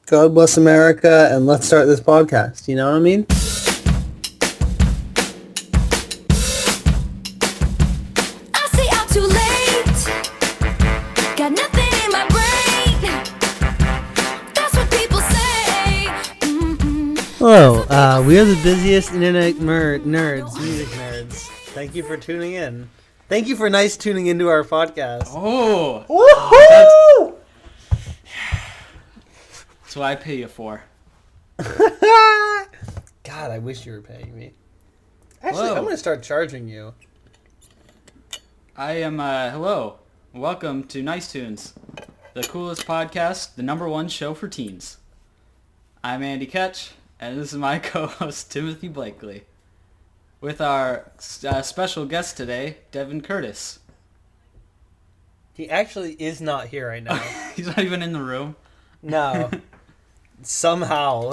God bless America, and let's start this podcast. You know what I mean? I say out too late. Got nothing in my brain. That's what people say. Hello, we are the busiest internet nerds, music nerds. Thank you for tuning in. Thank you for tuning into our podcast. Oh, Woohoo! that's what I pay you for. God, I wish you were paying me. Actually, Whoa. I'm going to start charging you. I am, hello. Welcome to Nice Tunes, the coolest podcast, the #1 show for teens. I'm Andy Ketch, and this is my co-host, Timothy Blakely. With our special guest today, Devin Curtis. He actually is not here right now. He's not even in the room. No. Somehow,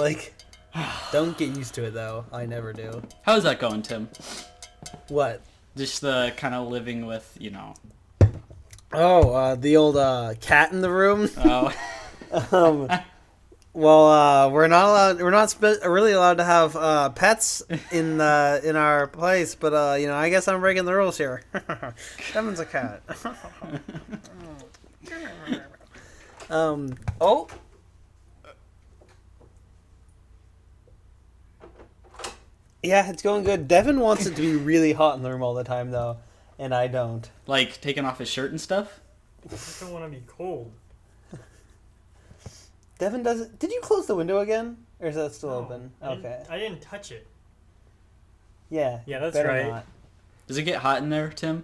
don't get used to it, though. I never do. How's that going, Tim? What? Just the kind of living with, Oh, the old cat in the room. Oh, We're not allowed. We're not really allowed to have pets in our place. But I guess I'm breaking the rules here. Devin's a cat. Oh. Yeah, it's going good. Devin wants it to be really hot in the room all the time, though, and I don't. like taking off his shirt and stuff? I just don't want to be cold. Devin doesn't. Did you close the window again, or is that still No, open? Okay. I didn't touch it. Yeah. Yeah, that's better right. not. Does it get hot in there, Tim?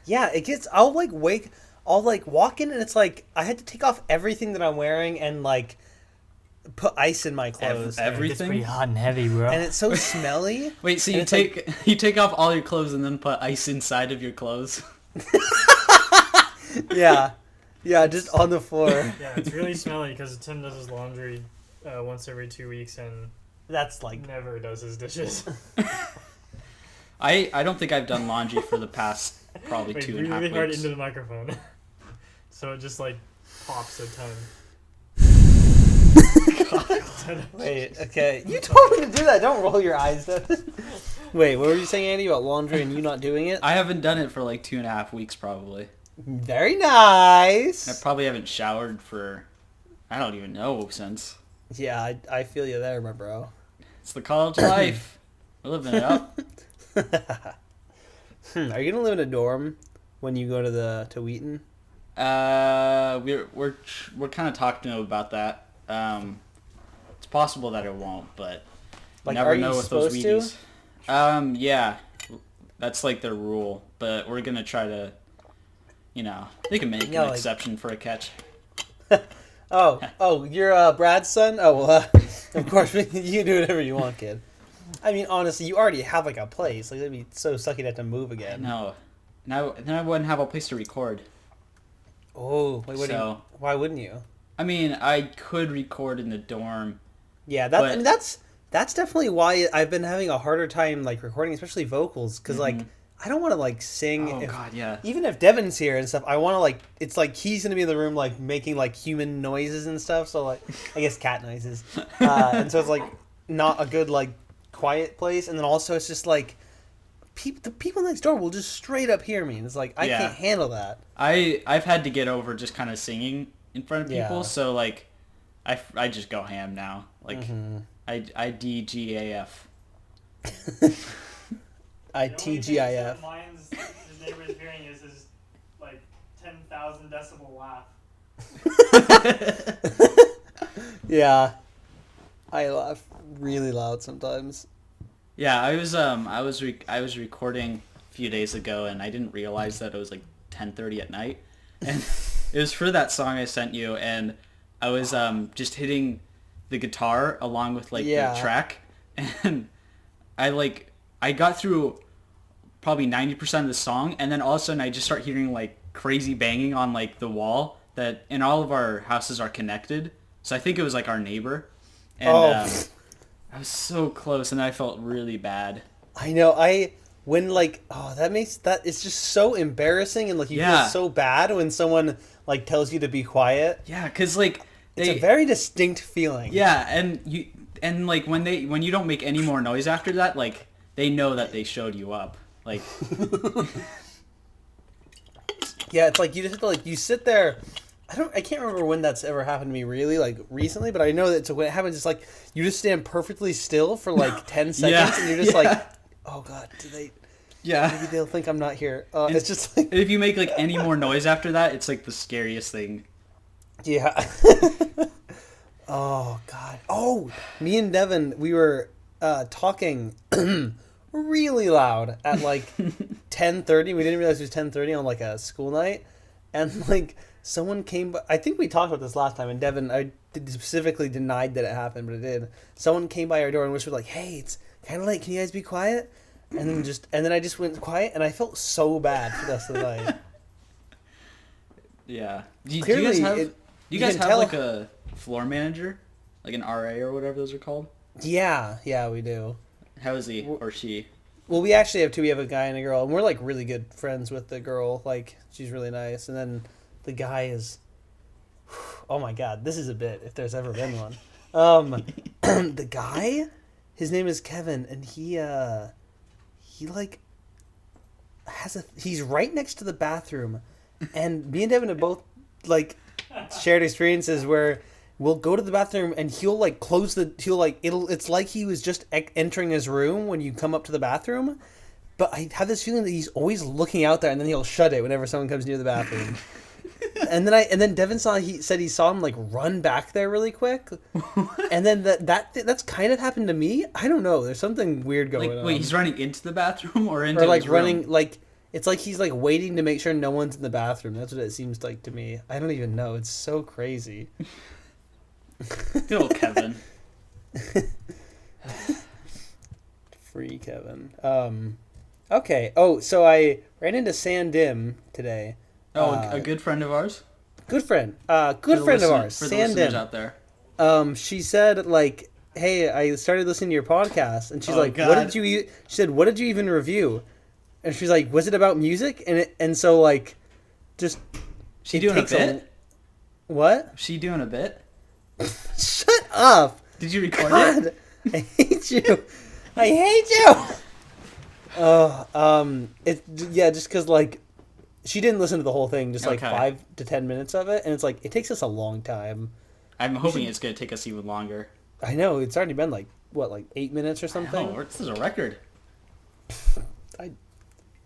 Yeah, it gets. I'll walk in, and it's like I had to take off everything that I'm wearing and put ice in my clothes. It's Everything? pretty hot and heavy, bro. And it's so smelly. Wait, so And you it's you take off all your clothes and then put ice inside of your clothes? Yeah. Yeah, just on the floor. Yeah, it's really smelly because Tim does his laundry once every 2 weeks and That's never does his dishes. I don't think I've done laundry for the past probably Wait, 2.5 really hard weeks. into the microphone. So it just pops a ton. Wait, okay. You told me to do that. Don't roll your eyes, Devin. Wait, what were you saying, Andy, about laundry and you not doing it? I haven't done it for 2.5 weeks probably. Very nice. I probably haven't showered for, I don't even know, since. Yeah, I feel you there, my bro. It's the college life. We're living it up. Are you gonna live in a dorm when you go to Wheaton? We're kind of talking to him about that. It's possible that it won't, but you never are you know with those supposed Wheaties. Yeah, that's their rule, but we're gonna try to, they can make Yeah, an exception for a catch. Oh, you're Brad's son? Oh, well, of course, you can do whatever you want, kid. I mean, honestly, you already have a place. It'd be so sucky to have to move again. No, now then I wouldn't have a place to record. Oh, wait, why wouldn't you? I mean, I could record in the dorm. Yeah, But- I mean, that's definitely why I've been having a harder time recording, especially vocals, because I don't want to sing. Oh God, yeah. Even if Devin's here and stuff, I want to it's he's gonna be in the room making human noises and stuff. So I guess cat noises, and so it's not a good quiet place. And then also it's just the people next door will just straight up hear me, and it's I Yeah. can't handle that. I've had to get over just kind of singing in front of people, Yeah. so I just go ham now. I DGAF. TGIF. His neighbor's hearing is his 10,000 decibel laugh. Yeah, I laugh really loud sometimes. Yeah, I was recording a few days ago, and I didn't realize that it was 10:30 at night, and it was for that song I sent you, and I was just hitting the guitar along with Yeah. the track, and I got through probably 90% of the song, and then all of a sudden I just start hearing crazy banging on the wall that, and all of our houses are connected, so I think it was our neighbor, and I was so close, and I felt really bad. I know. It's just so embarrassing, and you feel so bad when someone tells you to be quiet. Yeah, because It's a very distinct feeling. Yeah, and like when you don't make any more noise after that, like they know that they showed you up. Like Yeah, it's like you just have to like you sit there. I can't remember when that's ever happened to me really like recently, but I know that when it happens, it's like you just stand perfectly still for like 10 seconds, and you're just like, oh god, maybe they'll think I'm not here. It's just like if you make like any more noise after that, it's like the scariest thing. yeah. Oh god. Oh, me and Devin, we were talking really loud at like 10:30. We didn't realize it was 10:30 on like a school night, and like someone came. I think we talked about this last time, and Devin, I specifically denied that it happened, but it did. Someone came by our door and whispered like, "Hey, it's kind of late. Can you guys be quiet?" And then I just went quiet, and I felt so bad for the rest of the night. Yeah. Do you Clearly, guys have you guys can have tell- like a floor manager, like an RA or whatever those are called? Yeah, we do. How is he or she? Well, we actually have two. We have a guy and a girl, and we're like really good friends with the girl. Like she's really nice, and then the guy is. Oh my god, this is a bit if there's ever been one. The guy, his name is Kevin, and he like he's right next to the bathroom, and me and Devin have both like shared experiences where we'll go to the bathroom and he'll like it's like he was just entering his room when you come up to the bathroom, but I have this feeling that he's always looking out there, and then he'll shut it whenever someone comes near the bathroom. and then Devin said he saw him like run back there really quick, and then that's kind of happened to me. I don't know. There's something weird going on. Wait, he's running into the bathroom or into or like his running room? like it's like he's like waiting to make sure no one's in the bathroom. That's what it seems like to me. I don't even know. It's so crazy. Good old Kevin. Free Kevin. Okay. Oh, so I ran into Sandim today. Oh, a good friend of ours. Good friend. For Good the friend of listen- ours. For the listeners out Sandim. there. She said like, "Hey, I started listening to your podcast," and she's Oh, like, God. "What did you?" She said, "What did you even review?" And she's like, "Was it about music?" And so like, just She it doing a takes bit? What? She doing a bit? Shut up! Did you record it? God, I hate you. I hate you. Just because like she didn't listen to the whole thing, just like Okay. 5 to 10 minutes of it, and it's like it takes us a long time. I'm hoping it's going to take us even longer. I know it's already been like 8 minutes or something. Oh, this is a record.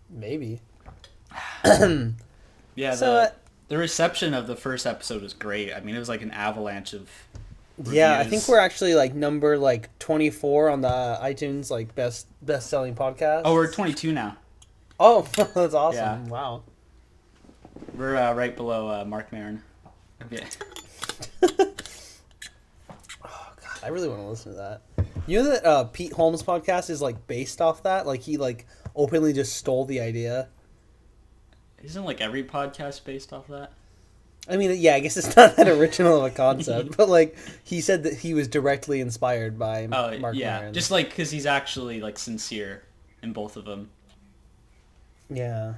Maybe. Yeah, So, the reception of the first episode was great. I mean, it was like an avalanche of yeah, I reviews. think we're actually like number like 24 on the iTunes like best selling podcast. Oh, we're 22 now. Oh, that's awesome! Yeah. Wow. We're right below Mark Maron. Okay. I really want to listen to that. You know that Pete Holmes' podcast is like based off that? Like he like openly just stole the idea. Isn't like every podcast based off that? I mean, yeah, I guess it's not that original of a concept, but like he said that he was directly inspired by Oh, Mark yeah. Maron. Just like because he's actually like sincere in both of them. Yeah,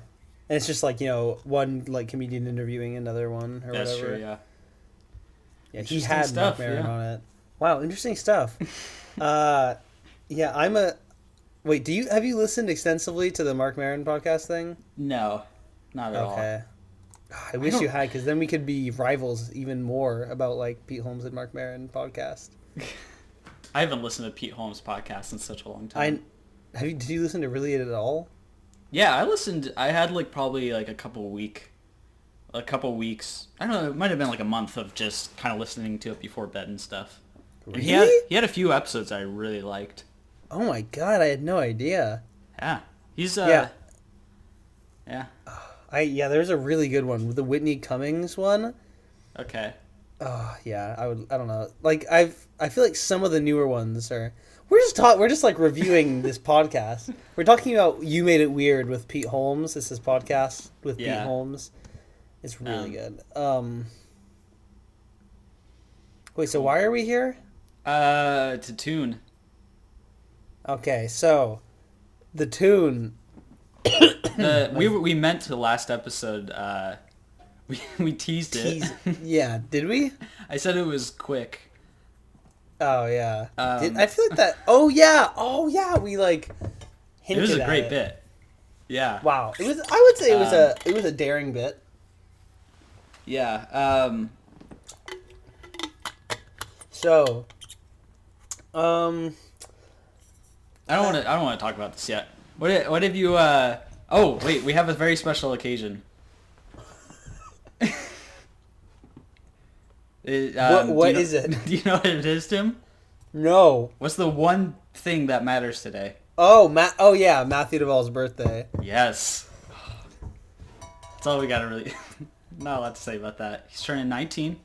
and it's just like one like comedian interviewing another one or That's whatever. true, yeah. Yeah, he Interesting had stuff, Mark Maron yeah. on it. Wow, interesting stuff. Yeah, Wait, have you listened extensively to the Mark Maron podcast thing? No, not at all. Okay. I wish you had, because then we could be rivals even more about like Pete Holmes and Mark Maron podcast. I haven't listened to Pete Holmes' podcast in such a long time. Did you listen to really it at all? Yeah, I listened. I had like probably like a couple weeks. I don't know. It might have been like a month of just kind of listening to it before bed and stuff. And Really? he had a few episodes I really liked. Oh my god, I had no idea. Yeah, he's Yeah. yeah. There's a really good one, the Whitney Cummings one. Okay. Oh yeah, I don't know. Like I feel like some of the newer ones are. We're just like reviewing this podcast. We're talking about You Made It Weird with Pete Holmes. This is podcast with Pete Yeah. Holmes. It's really good. Wait, so why are we here? To tune. Okay, so the tune. We meant to last episode We teased it. Yeah, did we? I said it was quick. Oh yeah. Um, I feel like that. Oh yeah. We like It hinted was a at great it. bit. Yeah. Wow. It was. I would say it was a daring bit. Yeah. So. I don't want to talk about this yet. What have you? Oh wait, we have a very special occasion. What is it? Do you know what it is, Tim? No. What's the one thing that matters today? Oh, Oh yeah, Matthew Duvall's birthday. Yes. That's all we got to really... Not a lot to say about that. He's turning 19.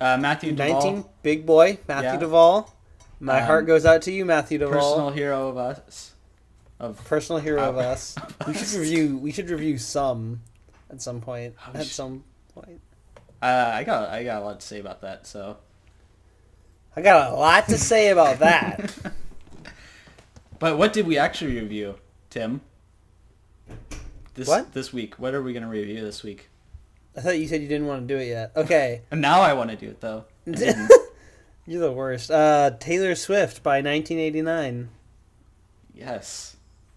Matthew Duvall. 19, big boy, Matthew Yeah. Duvall. My heart goes out to you, Matthew Duvall. Personal hero of us. Personal hero of us. We should review some at some point. At some point. I got a lot to say about that, so... I got a lot to say about that. But what did we actually review, Tim? This week. What are we going to review this week? I thought you said you didn't want to do it yet. Okay. And now I want to do it, though. You're the worst. Taylor Swift by 1989. Yes.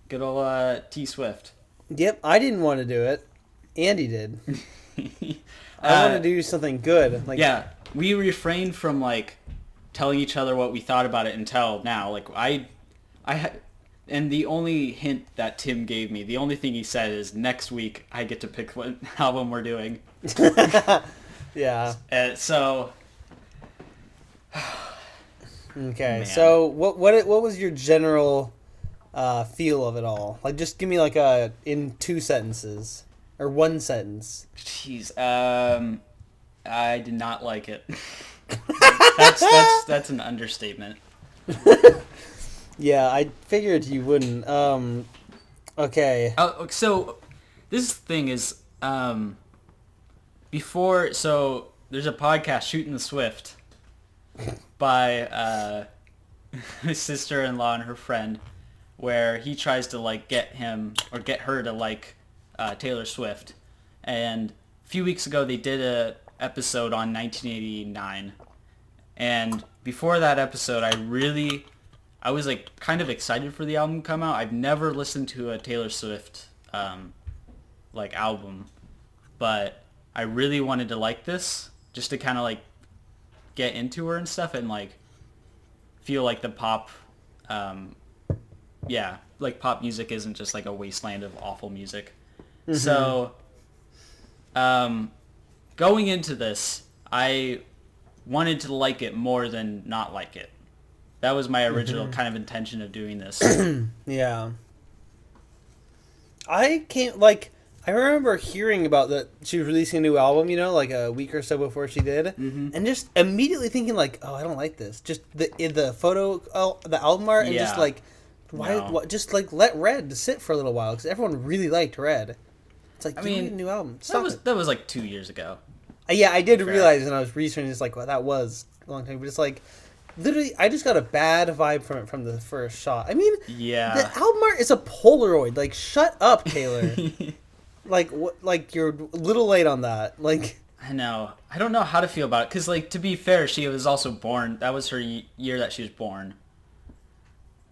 Good old T Swift. Yep, I didn't want to do it. Andy did. I want to do something good. Like, yeah, we refrained from, like, telling each other what we thought about it until now. Like, and the only hint that Tim gave me, the only thing he said is next week I get to pick what album we're doing. Yeah. So. Okay. Man. So what was your general feel of it all? Like, just give me like in 2 sentences or 1 sentence. Jeez. I did not like it. That's an understatement. Yeah, I figured you wouldn't. Okay. So this thing is before. So there's a podcast, Shooting the Swift, by his sister-in-law and her friend, where he tries to like get him or get her to like Taylor Swift. And a few weeks ago they did a episode on 1989, and before that episode I was like kind of excited for the album to come out. I've never listened to a Taylor Swift like album, but I really wanted to like this just to kind of like get into her and stuff and like feel like the pop like pop music isn't just like a wasteland of awful music. Mm-hmm. So going into this, I wanted to like it more than not like it. That was my original kind of intention of doing this. Yeah. I remember hearing about that she was releasing a new album, like a week or so before she did, and just immediately thinking like, oh, I don't like this. Just the photo, the album art, and just like, why just like let Red sit for a little while because everyone really liked Red. It's like, you need a new album. That was like 2 years ago. Yeah, I did realize when I was researching, it's like, well, that was a long time, but it's like. Literally, I just got a bad vibe from it from the first shot. I mean, yeah, the album art is a Polaroid. Like, shut up, Taylor. Like, what? Like, you're a little late on that. Like, I know. I don't know how to feel about it because, like, to be fair, she was also born. That was her year that she was born.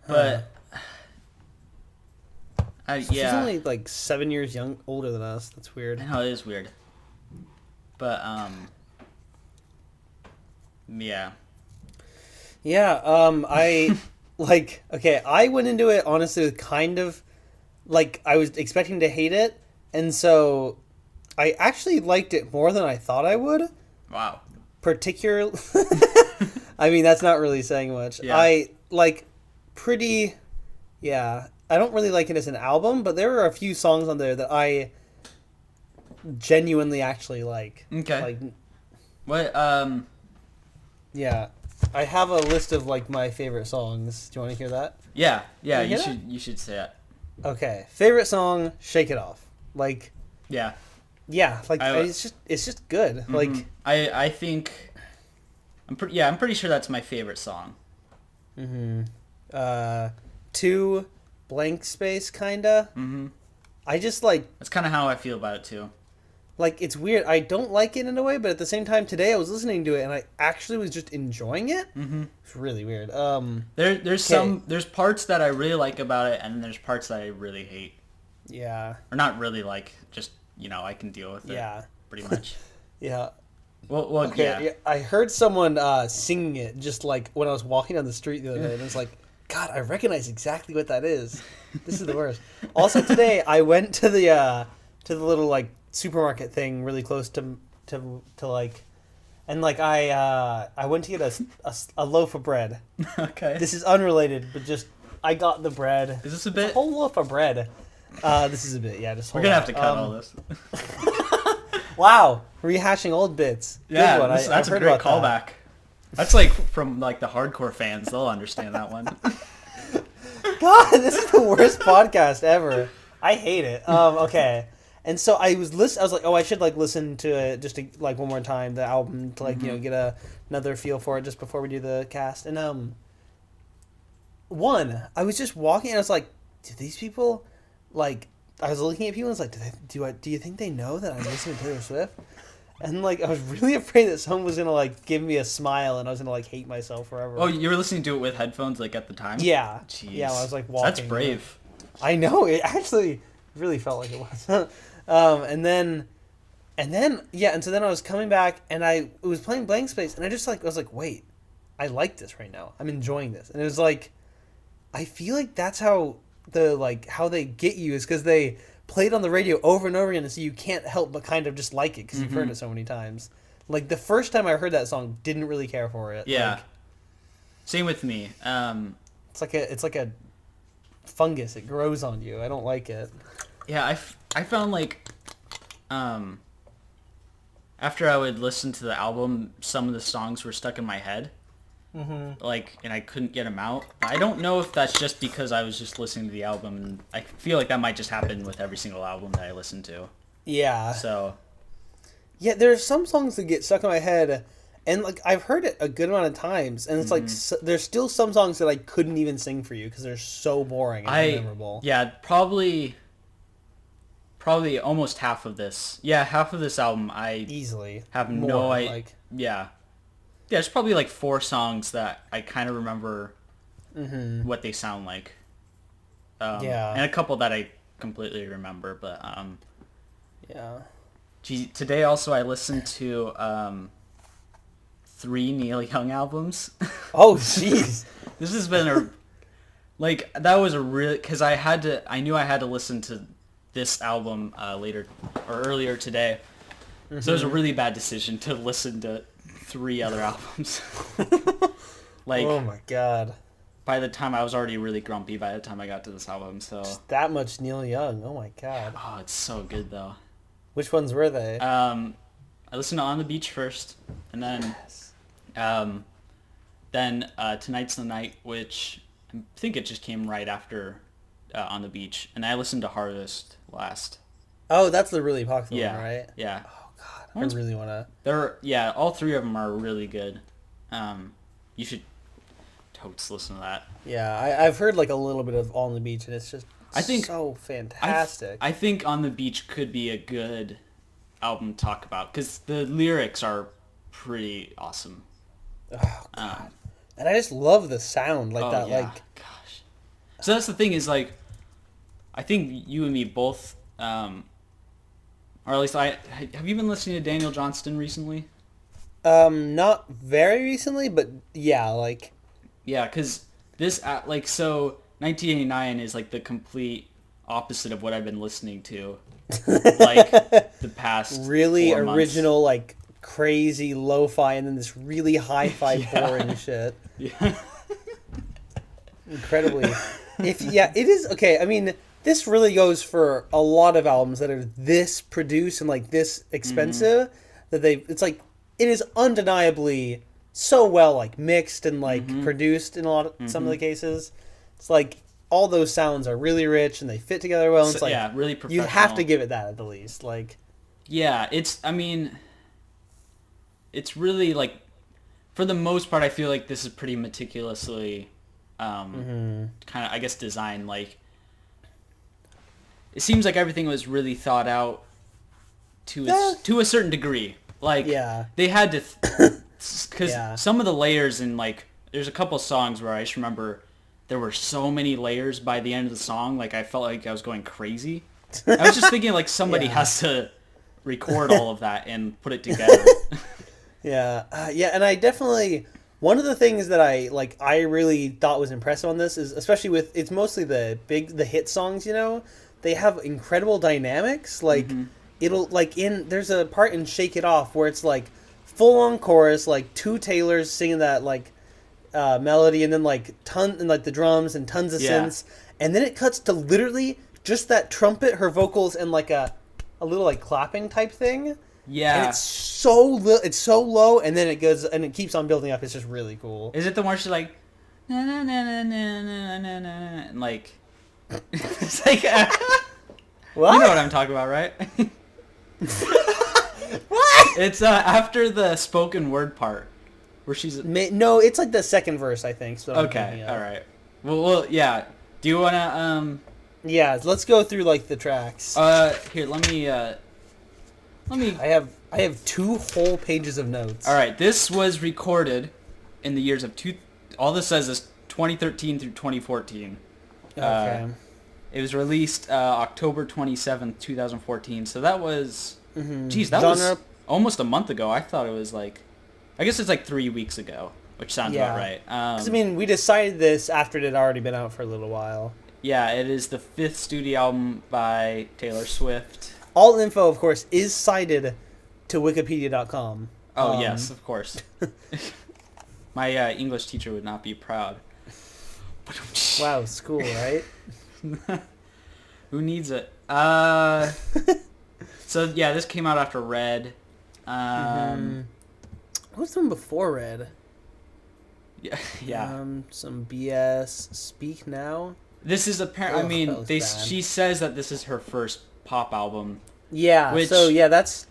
But she's only like 7 years older than us. That's weird. I know, it is weird. But yeah. Yeah, I, I went into it, honestly, with kind of, like, I was expecting to hate it, and so I actually liked it more than I thought I would. Wow. Particularly, I mean, that's not really saying much. Yeah. I don't really like it as an album, but there are a few songs on there that I genuinely actually like. Okay. Like, what, yeah. I have a list of like my favorite songs. Do you want to hear that? Yeah, You should say that. Okay, favorite song, "Shake It Off." Like, yeah, like it's just good. Mm-hmm. Like, I think I'm pretty sure that's my favorite song. 2, Blank Space, kinda. Mm-hmm. I just like That's kind of how I feel about it too. like it's weird. I don't like it in a way, but at the same time, today I was listening to it and I actually was just enjoying it. Mm-hmm. It's really weird. There's parts that I really like about it, and then there's parts that I really hate. Yeah. Or not really like, just I can deal with it. Yeah. Pretty much. Yeah. Well, Okay. yeah. I heard someone singing it just like when I was walking down the street the other day, and it was like, God, I recognize exactly what that is. This is the worst. Also, today I went to the little like supermarket thing really close to like, and like I went to get a loaf of bread. Okay. This is unrelated, but just I got the bread. Is this a bit? A whole loaf of bread. This is a bit. Yeah, just We're hold gonna on. have to cut all this. Wow, rehashing old bits. Yeah, Good one. that's I've a heard great about that. callback. That's like from like the hardcore fans. They'll understand that one. God, this is the worst podcast ever. I hate it. Okay. And so I was like, oh, I should like listen to it just to, like one more time, the album, to like get another feel for it just before we do the cast. And I was just walking and I was like, do these people like? I was looking at people and I was like, do you think they know that I'm listening to Taylor Swift? And like I was really afraid that someone was gonna like give me a smile and I was gonna like hate myself forever. Oh, you were listening to it with headphones like at the time? Yeah. Jeez. Yeah, I was like walking. That's brave. I know, it actually really felt like it was. And so then I was coming back and it was playing Blank Space and I was like, wait, I like this right now. I'm enjoying this. And it was like, I feel like that's how how they get you is because they play it on the radio over and over again, and so you can't help but kind of just like it because you've heard it so many times. Like the first time I heard that song, didn't really care for it. Yeah. Like, Same with me. it's like a fungus. It grows on you. I don't like it. Yeah, I found like, after I would listen to the album, some of the songs were stuck in my head. Mm-hmm. Like, and I couldn't get them out. I don't know if that's just because I was just listening to the album. And I feel like that might just happen with every single album that I listen to. Yeah. So. Yeah, there's some songs that get stuck in my head, and like I've heard it a good amount of times, and it's like there's still some songs that I couldn't even sing for you because they're so boring and memorable. Yeah, probably almost half of this. Yeah, half of this album I easily have more, no idea. like Yeah, there's probably like 4 songs that I kind of remember what they sound like. Yeah, and a couple that I completely remember, but yeah. Gee, today also I listened to 3 Neil Young albums. Oh, jeez. This has been that was a real, because I knew I had to listen to this album earlier today. So it was a really bad decision to listen to 3 other albums. Like, oh my god. By the time I was already really grumpy by the time I got to this album, so just that much Neil Young. Oh my god. Oh, it's so good though. Which ones were they? I listened to On the Beach first, and then Tonight's the Night, which I think it just came right after On the Beach, and I listened to Harvest last. Oh, that's the really popular Yeah, one, right? yeah. Oh god, I really want to. All 3 of them are really good. You should totes listen to that. Yeah, I've heard like a little bit of On the Beach, and it's just so fantastic. I think On the Beach could be a good album to talk about because the lyrics are pretty awesome. Oh god, and I just love the sound like that. Yeah. Like, gosh. So that's the thing is like, I think you and me both, or at least have you been listening to Daniel Johnston recently? Not very recently, but yeah, like. Yeah, because this, 1989 is like the complete opposite of what I've been listening to, like the past really 4 months. original, like crazy lo-fi, and then this really hi-fi boring shit. Yeah. Incredibly. It is okay. I mean, this really goes for a lot of albums that are this produced and like this expensive that it's like it is undeniably so well like mixed and like produced in some of the cases. It's like all those sounds are really rich and they fit together well. And it's like really professional. You have to give it that at the least. Like, yeah, it's really like, for the most part, I feel like this is pretty meticulously, kind of, I guess, designed. Like, it seems like everything was really thought out to a certain degree. Like, Yeah. they had to, because Yeah. some of the layers in, like, there's a couple songs where I just remember there were so many layers by the end of the song, like, I felt like I was going crazy. I was just thinking, like, somebody Yeah. has to record all of that and put it together. Yeah, and I definitely, one of the things that I really thought was impressive on this is, especially with, it's mostly the hit songs, you know, they have incredible dynamics. Like, it'll, like, there's a part in Shake It Off where it's, like, full-on chorus, like, two Taylors singing that, like, melody, and then, like, the drums and tons of synths, and then it cuts to literally just that trumpet, her vocals, and, like, a little, like, clapping type thing. Yeah. And it's so low, and then it goes, and it keeps on building up. It's just really cool. Is it the one she's like, na na na na na na na na, and like, it's like, What? you know what I'm talking about, right? What? It's after the spoken word part, where she's No, it's like the second verse, I think. So okay. All right. Well, yeah. Do you wanna Yeah, let's go through like the tracks. Here, let me. I have 2 whole pages of notes. All right. This was recorded in the years of all this says is 2013 through 2014. Okay. It was released October 27th, 2014. So that was, geez, that Genre- was almost a month ago. I thought it was like, I guess it's like 3 weeks ago, which sounds about right. 'Cause, I mean, we decided this after it had already been out for a little while. Yeah, it is the 5th studio album by Taylor Swift. All info, of course, is cited to Wikipedia.com. Oh, yes, of course. My English teacher would not be proud. Wow, school, right? Who needs it? So, yeah, this came out after Red. What's the one before Red? Yeah. Some BS. Speak Now. This is apparent. I Ugh, mean, that was bad. she says that this is her first pop album, Yeah. Which- so yeah, that's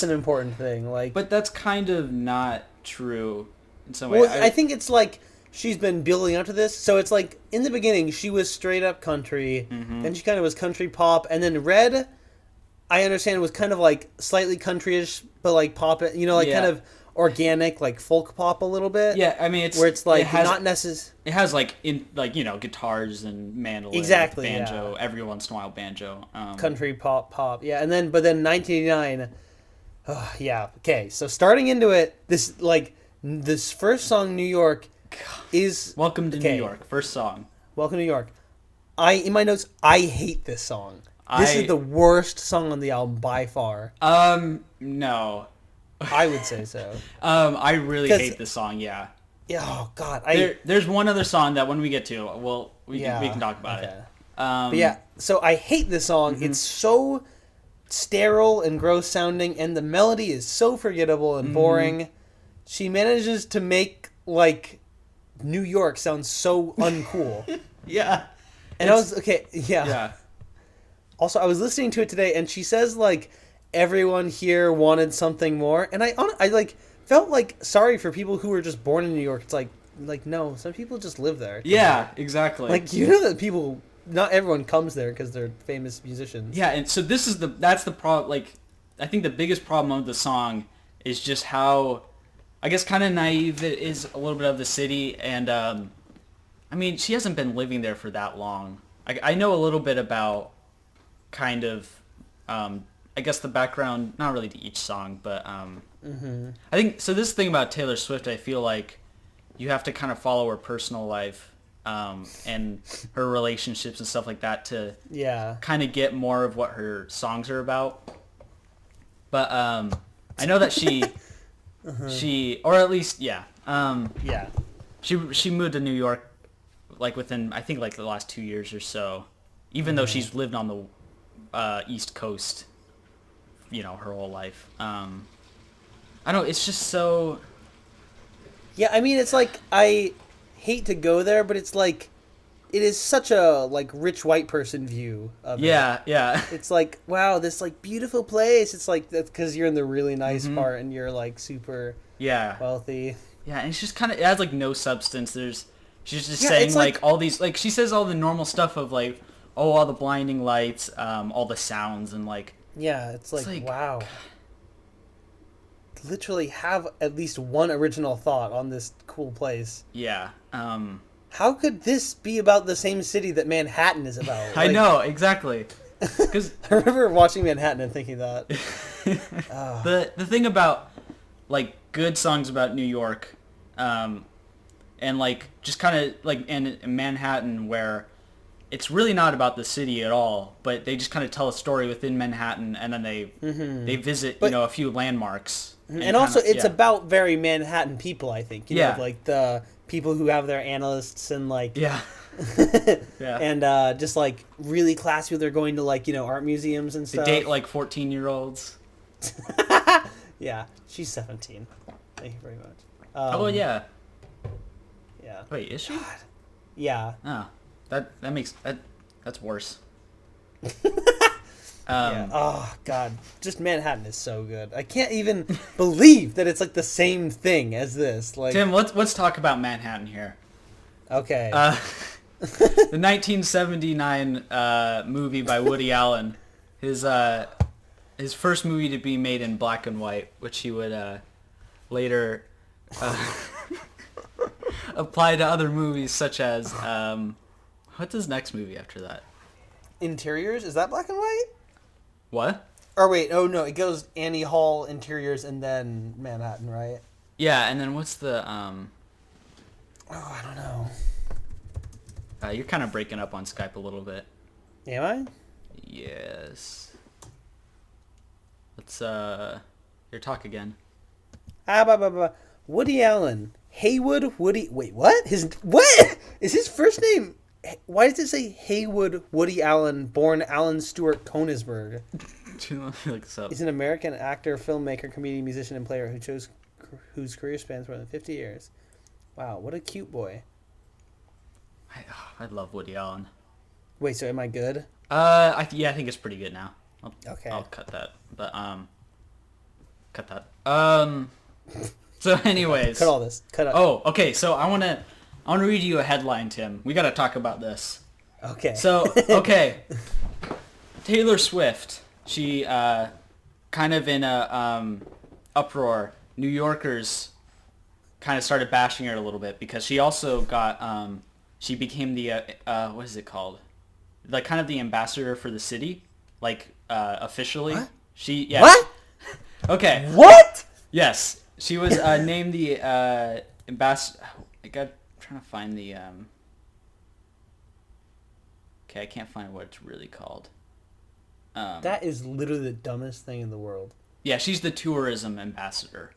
an important thing. Like, but that's kind of not true in some way. well, I think it's like she's been building up to this. So it's like in the beginning she was straight up country, then she kind of was country pop, and then Red, I understand, was kind of like slightly countryish, but like pop. You know, like Yeah. kind of organic, like folk pop a little bit. yeah, I mean, it's where it's like it has, not necessary. It has like guitars and mandolin, Exactly, banjo, yeah. every once in a while banjo. Country pop, yeah, and then 1989, yeah, okay. So starting into it, this first song, New York, is Welcome to okay. New York, first song. Welcome to New York. In my notes, I hate this song. This is the worst song on the album by far. No, I would say so. I really 'Cause- hate this song. Yeah, Yeah, oh God, there's one other song that when we get to, we can talk about okay. it. But yeah, so I hate this song. It's so sterile and gross sounding, and the melody is so forgettable and boring. She manages to make like New York sound so uncool. Yeah, And I was okay, yeah. Also, I was listening to it today, and she says like everyone here wanted something more, and I like felt like sorry for people who were just born in New York. It's like no, some people just live there. Yeah, exactly. Like, you know that people, not everyone comes there because they're famous musicians. Yeah, and so that's the problem. Like, I think the biggest problem of the song is just how, I guess, kind of naive it is a little bit of the city, and I mean, she hasn't been living there for that long. I know a little bit about kind of, I guess the background, not really to each song, but I think, so this thing about Taylor Swift, I feel like you have to kind of follow her personal life and her relationships and stuff like that to kind of get more of what her songs are about. But I know that she, or at least, she moved to New York like within, I think, like the last 2 years or so, even though she's lived on the East Coast, her whole life. I don't know, it's just so... Yeah, I mean, it's like, I hate to go there, but it's like, it is such a, like, rich white person view of it. Yeah. It's like, wow, this, like, beautiful place. It's like, that's because you're in the really nice part and you're, like, super wealthy. Yeah, and it's just kind of, it has, like, no substance. She's just Yeah, saying, it's like, like- all these, like, she says all the normal stuff of, like, all the blinding lights, all the sounds, and, like, Yeah, it's like, like- wow. Literally have at least one original thought on this cool place. Yeah. How could this be about the same city that Manhattan is about? I Like, know, exactly. Because I remember watching Manhattan and thinking that. the thing about like good songs about New York, and like just kind of like in Manhattan where it's really not about the city at all, but they just kind of tell a story within Manhattan, and then they visit But- a few landmarks. And also, kinda- it's yeah. about very Manhattan people, I think. You Yeah. know, like the people who have their analysts and like... Yeah. Yeah. and just like really classy people. They're going to like, art museums and They stuff. date like 14-year-olds. Yeah, she's 17. Thank you very much. Oh yeah. Yeah. Wait, is she? Yeah. Oh, that makes that's worse. Yeah. Oh god, just Manhattan is so good. I can't even believe that it's like the same thing as this. Like, Tim, let's talk about Manhattan here. okay, The 1979 movie by Woody Allen, his first movie to be made in black and white, which he would later apply to other movies such as what's his next movie after that? interiors, is that black and white? What? Or wait, oh no, it goes Annie Hall, interiors, and then Manhattan, right? Yeah, and then what's the Oh, I don't know. you're kind of breaking up on Skype a little bit. Am I? Yes. Let's here, talk again. Woody Allen. Haywood Woody. Wait, what? What is his first name? Why does it say Haywood Woody Allen, born Alan Stewart Koenigsberg? Let me look this up. He's an American actor, filmmaker, comedian, musician, and player whose career spans more than 50 years. Wow, what a cute boy. I love Woody Allen. Wait, so am I good? I think it's pretty good now. Okay. I'll cut that. But cut that. So anyways. Cut all this. Cut out. Oh, okay. So I wanna read you a headline, Tim. We gotta talk about this. Okay. So okay, Taylor Swift. She kind of in a uproar. New Yorkers kind of started bashing her a little bit because she also got she became the what is it called? Like kind of the ambassador for the city, like officially. What? She What? Okay. What? Yes, she was named the ambassador. I'm trying to find the. Okay, I can't find what it's really called. That is literally the dumbest thing in the world. Yeah, she's the tourism ambassador.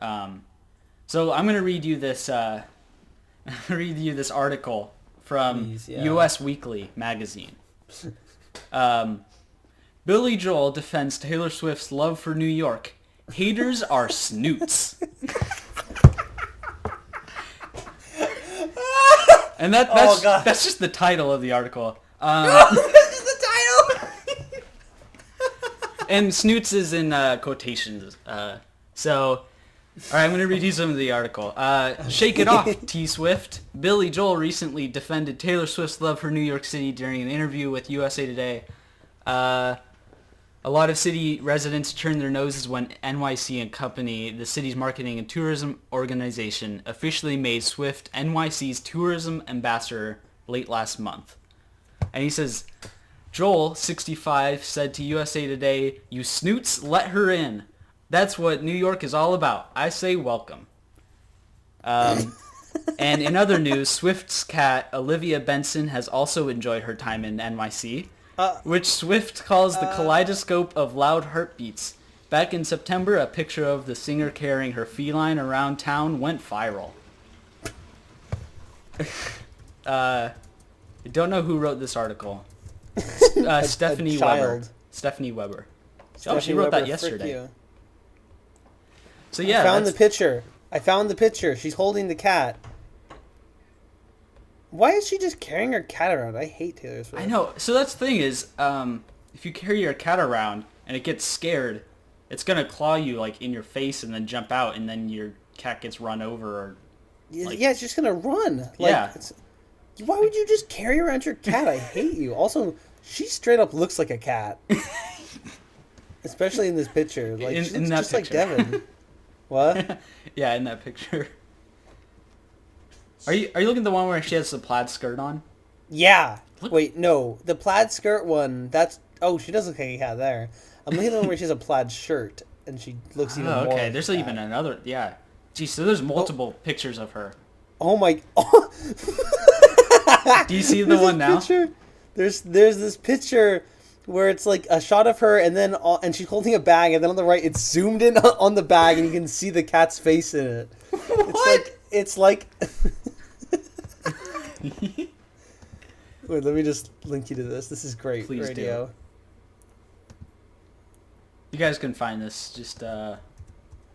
So I'm gonna read you this. Read you this article from Please, yeah. U.S. Weekly magazine. Billy Joel defends Taylor Swift's love for New York. Haters are snoots. And Oh, God. that's just the title of the article. This is the title. And snoots is in quotations. So, all right, I'm going to read you some of the article. Shake it off, T Swift. Billy Joel recently defended Taylor Swift's love for New York City during an interview with USA Today. A lot of city residents turned their noses when NYC and Company, the city's marketing and tourism organization, officially made Swift NYC's tourism ambassador late last month. And he says, Joel, 65, said to USA Today, "You snoots, let her in. That's what New York is all about. I say welcome." And in other news, Swift's cat, Olivia Benson, has also enjoyed her time in NYC, which Swift calls the kaleidoscope of loud heartbeats. Back in September, a picture of the singer carrying her feline around town went viral. I don't know who wrote this article. Stephanie Weber. child. Stephanie Weber. Oh, she Stephanie wrote that Weber, frick yesterday. you. So yeah, I found the that's- picture. She's holding the cat. Why is she just carrying her cat around? I hate Taylor Swift. I know. So that's the thing is, if you carry your cat around and it gets scared, it's gonna claw you like in your face and then jump out, and then your cat gets run over. Or like- Yeah, it's just gonna run. Like, Yeah. why would you just carry around your cat? I hate you. Also, she straight up looks like a cat. Especially in this picture. Like, In she that looks just like picture. Devin. What? Yeah, in that picture. Are you looking at the one where she has the plaid skirt on? Yeah. Look- Wait, no. The plaid skirt one, that's... Oh, she does look like a cat there. I'm looking at the one where she has a plaid shirt, and she looks even Oh, more okay. like There's a cat. even another. Yeah. Gee, so there's multiple pictures of her. Oh my... Do you see the There's one this now? Picture, there's this picture where it's like a shot of her, and then and she's holding a bag, and then on the right it's zoomed in on the bag, and you can see the cat's face in it. It's like Wait, let me just link you to this. This is great Please radio. do. You guys can find this. Just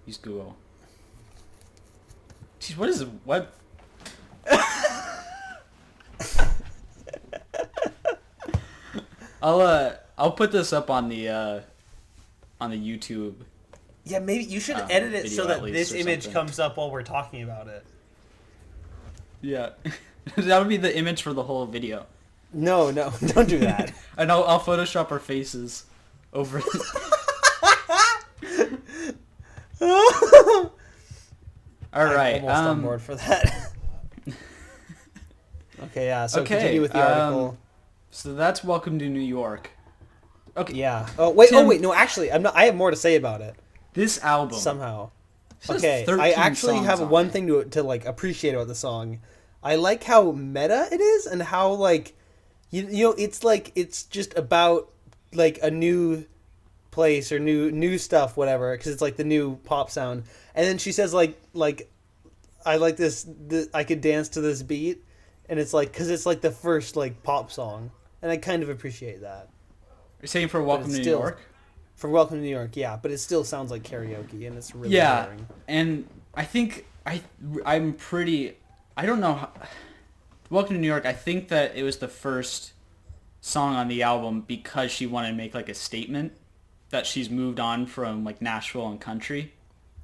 use Google. Jeez, what is what? I'll put this up on the YouTube. Yeah, maybe you should edit edit it it so so that that this this something. image image comes up while we're talking about it. Yeah, that would be the image for the whole video. No, don't do that. And I'll Photoshop our faces over. All right. I'm almost on board for that. Okay, yeah. So Okay, continue with the article. So that's Welcome to New York. Okay. Yeah. Oh wait. Tim- No. Actually, I'm not. I have more to say about it. This album. Somehow. This has Okay. 13 I actually songs have on one it. thing to like appreciate about the song. I like how meta it is, and how like, you know, it's just about like a new place or new stuff, whatever, because it's like the new pop sound. And then she says like I like this I could dance to this beat, and it's like because it's like the first like pop song, and I kind of appreciate that. You're saying for Welcome it's to New still- York? For Welcome to New York, yeah, but it still sounds like karaoke, and it's really Yeah, boring. and I think I'm pretty. I don't know. Welcome to New York. I think that it was the first song on the album because she wanted to make like a statement that she's moved on from like Nashville and country.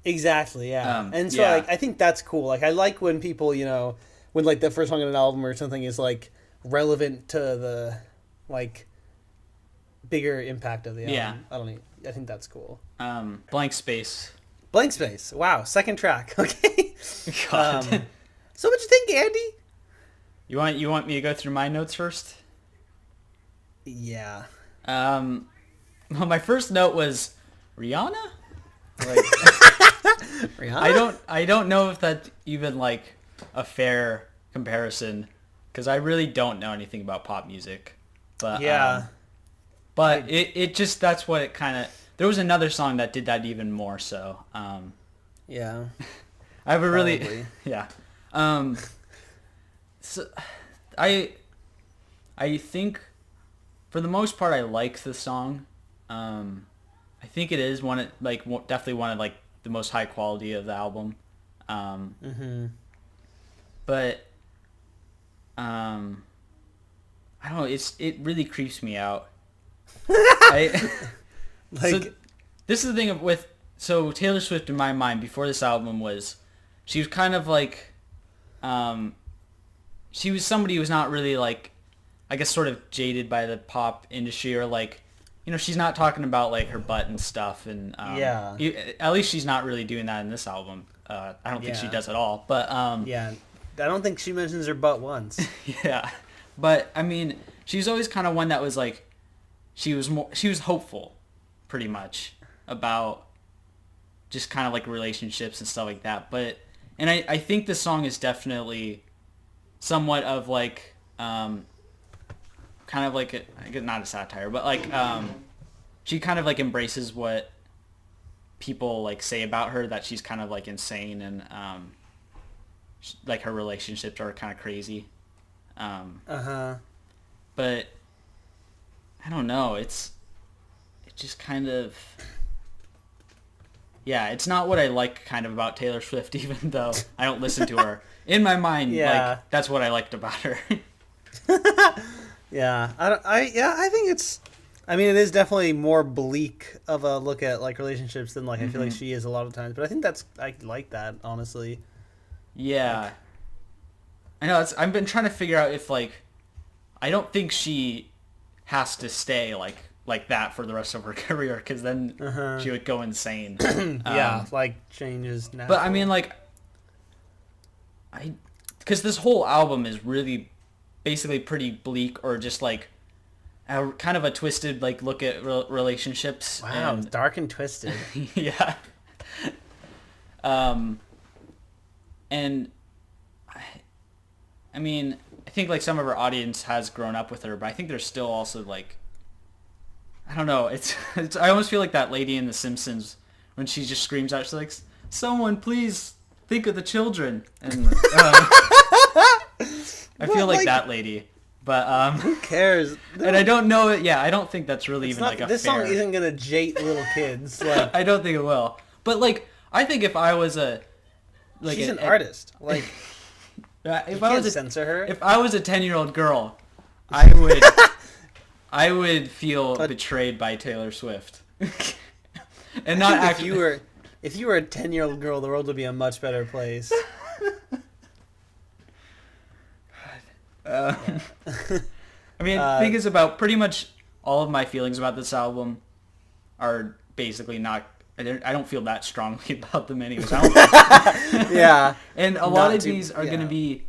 Exactly, yeah. And so yeah. like I think that's cool. Like I like when people, you know, when like the first song on an album or something is like relevant to the like bigger impact of the album. Yeah. I think that's cool. Blank Space. Blank Space. Wow, second track. Okay. God. So what'd you think, Andy? You want me to go through my notes first? Yeah. Well, my first note was Rihanna. Like, Rihanna? I don't know if that's even like a fair comparison because I really don't know anything about pop music. But Yeah. but it just that's what it kind of. There was another song that did that even more so. Yeah. I have a really Probably. yeah. So I think for the most part I like the song. I think it is definitely one of like the most high quality of the album. But I don't know. It really creeps me out. Like So this is the thing with Taylor Swift in my mind before this album was she was kind of like she was somebody who was not really like I guess sort of jaded by the pop industry or like you know she's not talking about like her butt and stuff and Yeah. at least she's not really doing that in this album. I don't think she Yeah. does at all. But yeah. I don't think she mentions her butt once. yeah. But I mean, she's always kind of one that was like she was hopeful pretty much about just kind of like relationships and stuff like that. But and I think the song is definitely somewhat of like kind of like I guess not a satire, but like she kind of like embraces what people like say about her that she's kind of like insane and like her relationships are kind of crazy. But I don't know. It just kind of it's not what I like kind of about Taylor Swift, even though I don't listen to her. In my mind, Yeah. like that's what I liked about her. Yeah, I think it's. I mean, it is definitely more bleak of a look at like relationships than like I feel like she is a lot of times. But I think I like that honestly. Yeah, I know. I've been trying to figure out if like I don't think she has to stay like like that for the rest of her career, because then she would go insane. Yeah, like changes. But I mean, like, because this whole album is really basically pretty bleak, or just like kind of a twisted like look at relationships. Wow, and, dark and twisted. yeah. And I mean, I think like some of our audience has grown up with her, but I think there's still also like, I don't know. It's I almost feel like that lady in The Simpsons when she just screams out, she's like, "Someone please think of the children." And I feel like that lady. But who cares? And I don't know it. Yeah, I don't think that's really even like a this fair. song isn't gonna jate little kids. Like, I don't think it will. But like, I think if I was she's an artist. Like, if you I can't was censor her. if I was a 10-year-old girl, I would feel betrayed by Taylor Swift. And not actually. If you were a 10-year-old girl, the world would be a much better place. I mean, the thing is about pretty much all of my feelings about this album are basically not. I don't feel that strongly about them anyways. Yeah. And a lot of these are going to be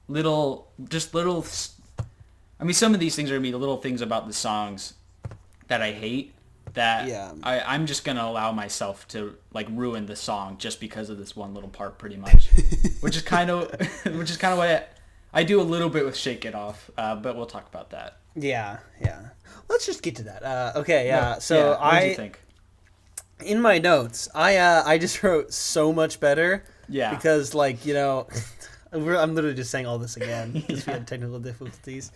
little. I mean, some of these things are going to be the little things about the songs that I hate. That I'm just going to allow myself to like ruin the song just because of this one little part, pretty much. which is kind of what I do a little bit with Shake It Off, but we'll talk about that. Yeah. Let's just get to that. Okay, yeah. So what do you think? In my notes, I just wrote so much better. Yeah. Because like, you know, I'm literally just saying all this again because we had technical difficulties.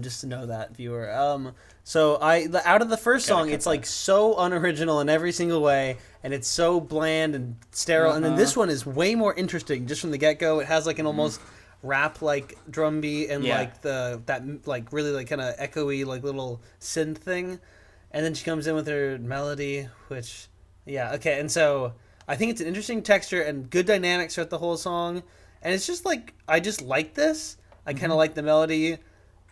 Just to know that, viewer. So out of the first song, it's like so unoriginal in every single way, and it's so bland and sterile. And then this one is way more interesting just from the get go. It has like an almost rap like drum beat and like that like really like kind of echoey like little synth thing, and then she comes in with her melody, which okay. And so I think it's an interesting texture and good dynamics throughout the whole song, and it's just like I just like this. I kind of like the melody.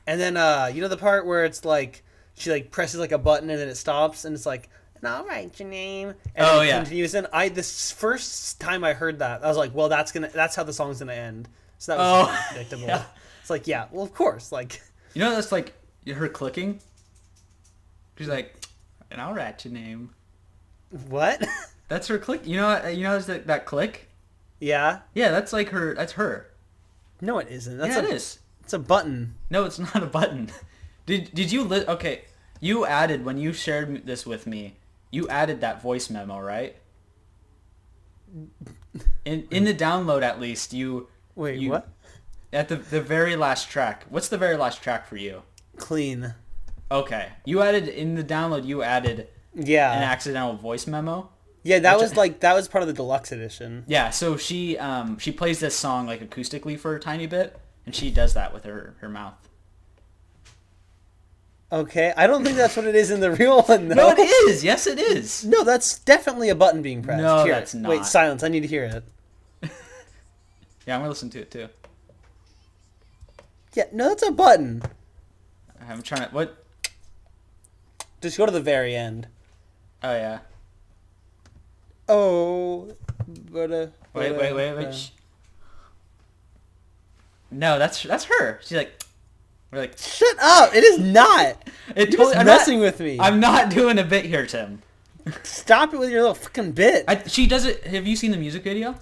And then, you know the part where it's like, she like presses like a button and then it stops and it's like, and I'll write your name. And it continues. And this first time I heard that, I was like, well, that's how the song's gonna end. So that was predictable. Yeah. It's like, yeah, well, of course. Like, you know, that's like her clicking. She's like, and I'll write your name. What? That's her click. You know that click? Yeah. Yeah, that's like her. That's her. No, it isn't. It is. It's a button. No, it's not a button. Did you okay? You added when you shared this with me. You added that voice memo, right? In the download, at least you. Wait, what? At the very last track. What's the very last track for you? Clean. Okay, you added in the download. You added an accidental voice memo. Yeah, that was part of the deluxe edition. Yeah, so she plays this song like acoustically for a tiny bit. And she does that with her mouth. Okay, I don't think that's what it is in the real one, though. No, it is. Yes, it is. No, that's definitely a button being pressed. No, that's not. Wait, silence. I need to hear it. Yeah, I'm going to listen to it, too. Yeah, no, that's a button. I'm trying to... What? Just go to the very end. Oh, yeah. Oh. Wait. No, that's her. She's like, we're like, shut up! It is not. You're just messing with me. I'm not doing a bit here, Tim. Stop it with your little fucking bit. She does it. Have you seen the music video?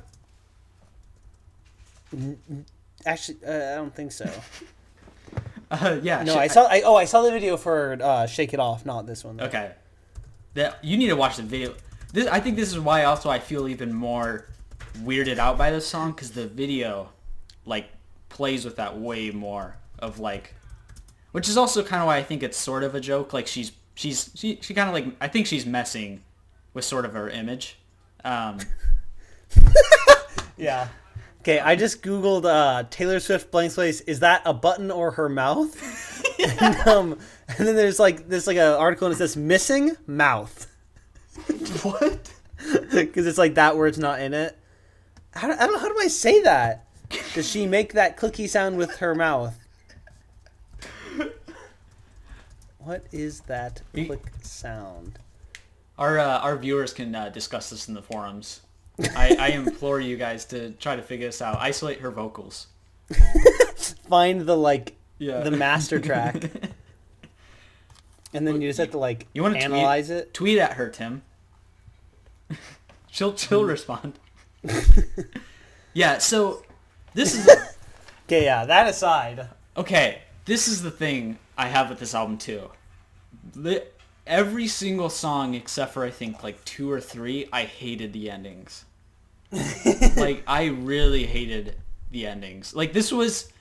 Actually, I don't think so. Yeah. No, I saw the video for "Shake It Off," not this one. Though. Okay. You need to watch the video. I think this is why also I feel even more weirded out by this song because the video, like, plays with that way more of like, which is also kind of why I think it's sort of a joke. Like she kind of like, I think she's messing with sort of her image. Yeah. Okay, I just googled Taylor Swift blank space. Is that a button or her mouth? and then there's like an article and it says missing mouth. What? Because it's like that word's not in it. I don't know, how do I say that? Does she make that clicky sound with her mouth? What is that click sound? Our viewers can discuss this in the forums. I implore you guys to try to figure this out. Isolate her vocals. Find the Yeah. the master track, and then you just have to You want to analyze it. Tweet at her, Tim. She'll respond. Yeah. So this is Okay, yeah. That aside, okay. This is the thing I have with this album too. Every single song except for I think like 2 or 3, I hated the endings. Like I really hated the endings. Like this was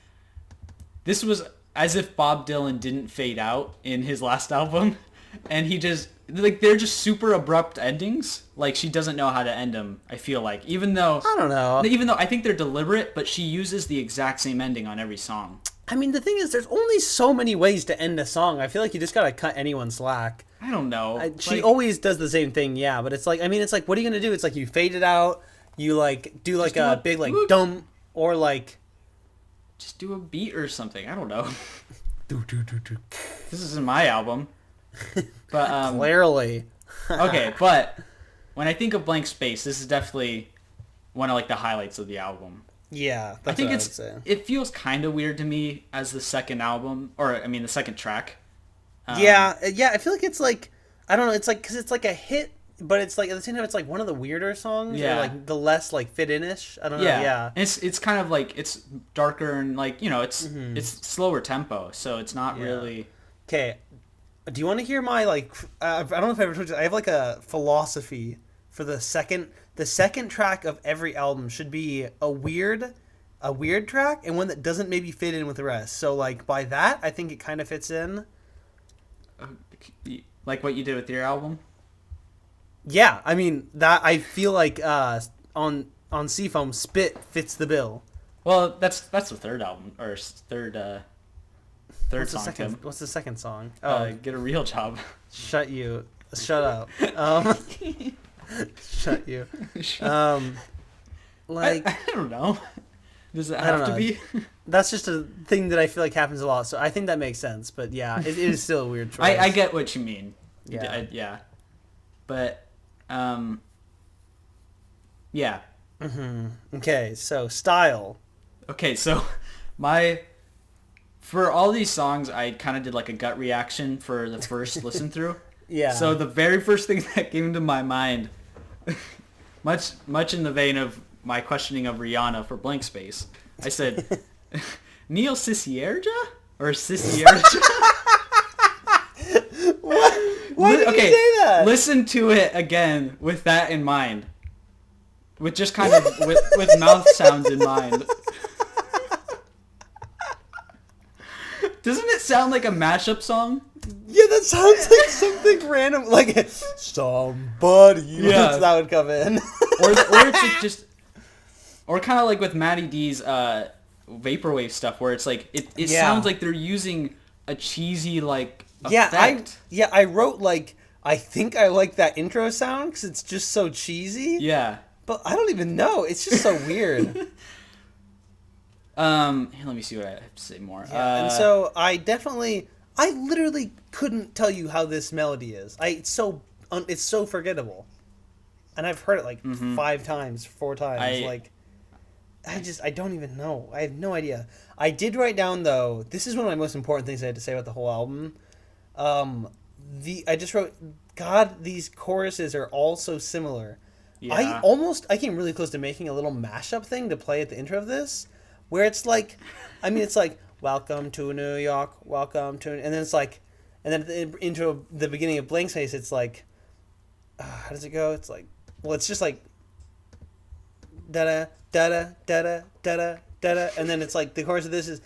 as if Bob Dylan didn't fade out in his last album, and he just they're just super abrupt endings. Like she doesn't know how to end them. I feel like even though I don't know. I think they're deliberate, but she uses the exact same ending on every song. I mean, the thing is, there's only so many ways to end a song. I feel like you just gotta cut anyone slack. I don't know. She always does the same thing, yeah. But it's like, I mean, it's like, what are you gonna do? It's like you fade it out. You do like do a a big whoop. dumb or like. Just do a beat or something. I don't know. Do. This isn't my album. But Clearly. okay, but when I think of Blank Space, this is definitely one of like the highlights of the album. Yeah, that's I think what I would say. it feels kind of weird to me as the second album, or I mean the second track. Yeah. I feel like it's like, I don't know. It's like because it's like a hit, but it's like at the same time it's like one of the weirder songs. Yeah. Or like the less like fit-in-ish. I don't know. Yeah, Yeah. And it's kind of like it's darker and like it's slower tempo, so it's not Yeah. really. Okay. Do you want to hear my I don't know if I ever told you. I have like a philosophy for the second track of every album should be a weird track and one that doesn't maybe fit in with the rest. So like by that, I think it kind of fits in. Like what you did with your album. Yeah, I mean that I feel like on Seafoam, Spit fits the bill. Well, that's the third album or third What's the song. second? Tim. What's the second song? Get a real job. Shut up. Shut you. Like I don't know. Does it I don't have to know. be? That's just a thing that I feel like happens a lot. So I think that makes sense. But yeah, it is still a weird choice. I get what you mean. Yeah. Yeah. But yeah. Okay, so style. Okay, so for all these songs, I kind of did like a gut reaction for the first listen through. Yeah. So the very first thing that came to my mind, much in the vein of my questioning of Rihanna for Blank Space, I said, Neil Cicierja? Or Cicierja? Why did you say that? Listen to it again with that in mind. With just kind of with mouth sounds in mind. Doesn't it sound like a mashup song? Yeah, that sounds like something random, like somebody. Yeah. That would come in. Or it's like just, or kind of like with Matty D's vaporwave stuff, where it's like it sounds like they're using a cheesy like effect. I wrote like I think I like that intro sound because it's just so cheesy. Yeah. But I don't even know. It's just so weird. Here, let me see what I have to say more. Yeah, and so I literally couldn't tell you how this melody is. It's so forgettable, and I've heard it like 4 times. I don't even know. I have no idea. I did write down though. This is one of my most important things I had to say about the whole album. I just wrote, God, these choruses are all so similar. Yeah. I came really close to making a little mashup thing to play at the intro of this, where it's like, I mean, it's like, welcome to New York, welcome to, and then it's like, and then at the intro, the beginning of Blank Space, it's like, how does it go? It's like, well, it's just like, da da da da da da da da da, and then it's like the chorus of this is,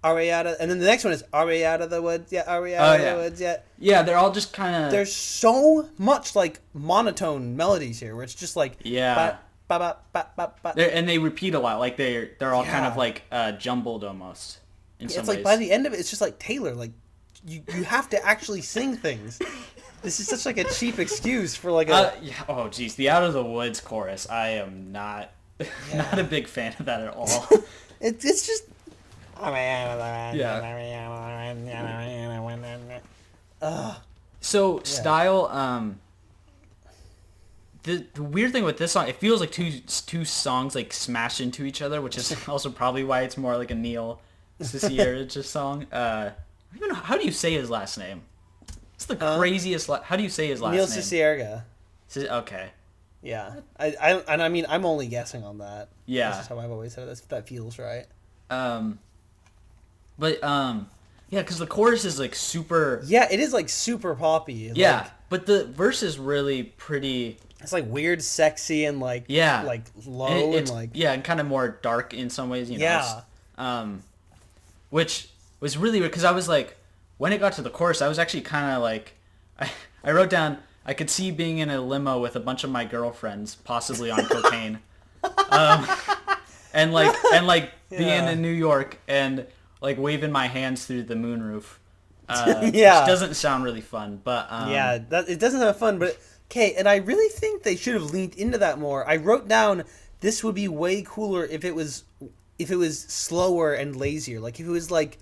are we out of, and then the next one is, are we out of the woods yet? Are we out of the woods yet? Yeah, they're all just kind of. There's so much like monotone melodies here, where it's just like, Yeah. ba ba ba ba ba. And they repeat a lot. Like they're all kind of Yeah. like jumbled almost. In some It's like ways. by the end of it, it's just like Taylor. Like you have to actually sing things. This is such like a cheap excuse for like a. Yeah, oh geez, the Out of the Woods chorus. I am not not a big fan of that at all. It's just. Yeah. So style, the weird thing with this song, it feels like two songs like smash into each other, which is also probably why it's more like a Neil Cicierega song. I don't even know, how do you say his last name? It's the craziest. How do you say his last Neil name? Cicierega. Okay. Yeah, I mean, I'm only guessing on that. Yeah. That's just how I've always said it. That feels right. Yeah, because the chorus is like super. Yeah, it is like super poppy. Yeah, Like, but the verse is really pretty. it's like weird, sexy, and like like low and like and kind of more dark in some ways. You know, yeah. Which was really weird because I was like, when it got to the chorus, I was actually kind of like, I wrote down, I could see being in a limo with a bunch of my girlfriends, possibly on cocaine, and being in New York and like waving my hands through the moonroof. Which doesn't sound really fun, but it doesn't have fun. But okay, and I really think they should have leaned into that more. I wrote down this would be way cooler if it was slower and lazier. Like if it was like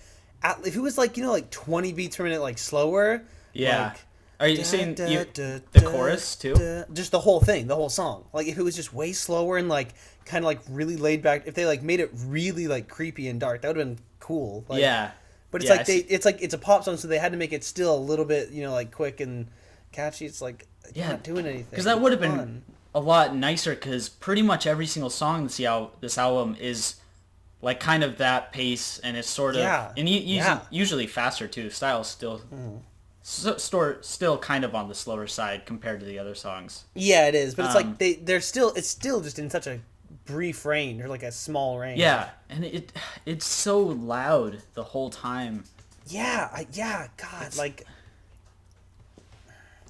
you know, like 20 beats per minute, like slower. Yeah. Like, are you saying the chorus too? Just the whole thing, the whole song. Like if it was just way slower and like kind of like really laid back. If they like made it really like creepy and dark, that would have been cool. Like, yeah. But it's it's a pop song, so they had to make it still a little bit, you know, like quick and catchy. It's like you're not doing anything. Because that would have been a lot nicer. Because pretty much every single song this album is like kind of that pace, and it's sort of and usually faster too. Style's still still kind of on the slower side compared to the other songs. Yeah, it is, but it's like it's still just in such a brief range, or like a small range. Yeah, and it's so loud the whole time. God, like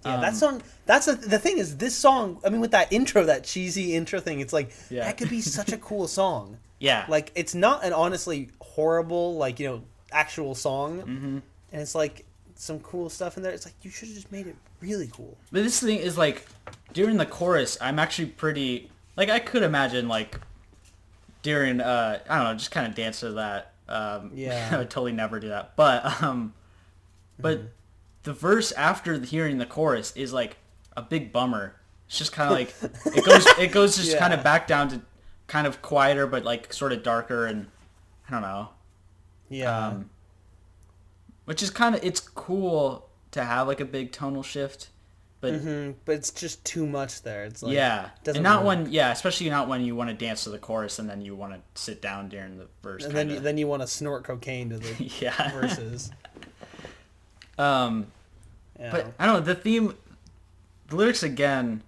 that song. That's the thing is this song. I mean, with that intro, that cheesy intro thing, it's like that could be such a cool song. Yeah, like it's not an honestly horrible, like, you know, actual song, and it's like some cool stuff in there. It's like you should have just made it really cool. But this thing is like during the chorus, I'm actually pretty like I could imagine like during I don't know, just kind of dance to that. I would totally never do that. But the verse after hearing the chorus is like a big bummer. It's just kind of like it goes just kind of back down to kind of quieter but like sort of darker, and I don't know. Yeah. Which is kind of, it's cool to have like a big tonal shift, but but it's just too much there. It's like and not when especially not when you want to dance to the chorus and then you want to sit down during the verse, and then you want to snort cocaine to the verses. But I don't know, the lyrics again.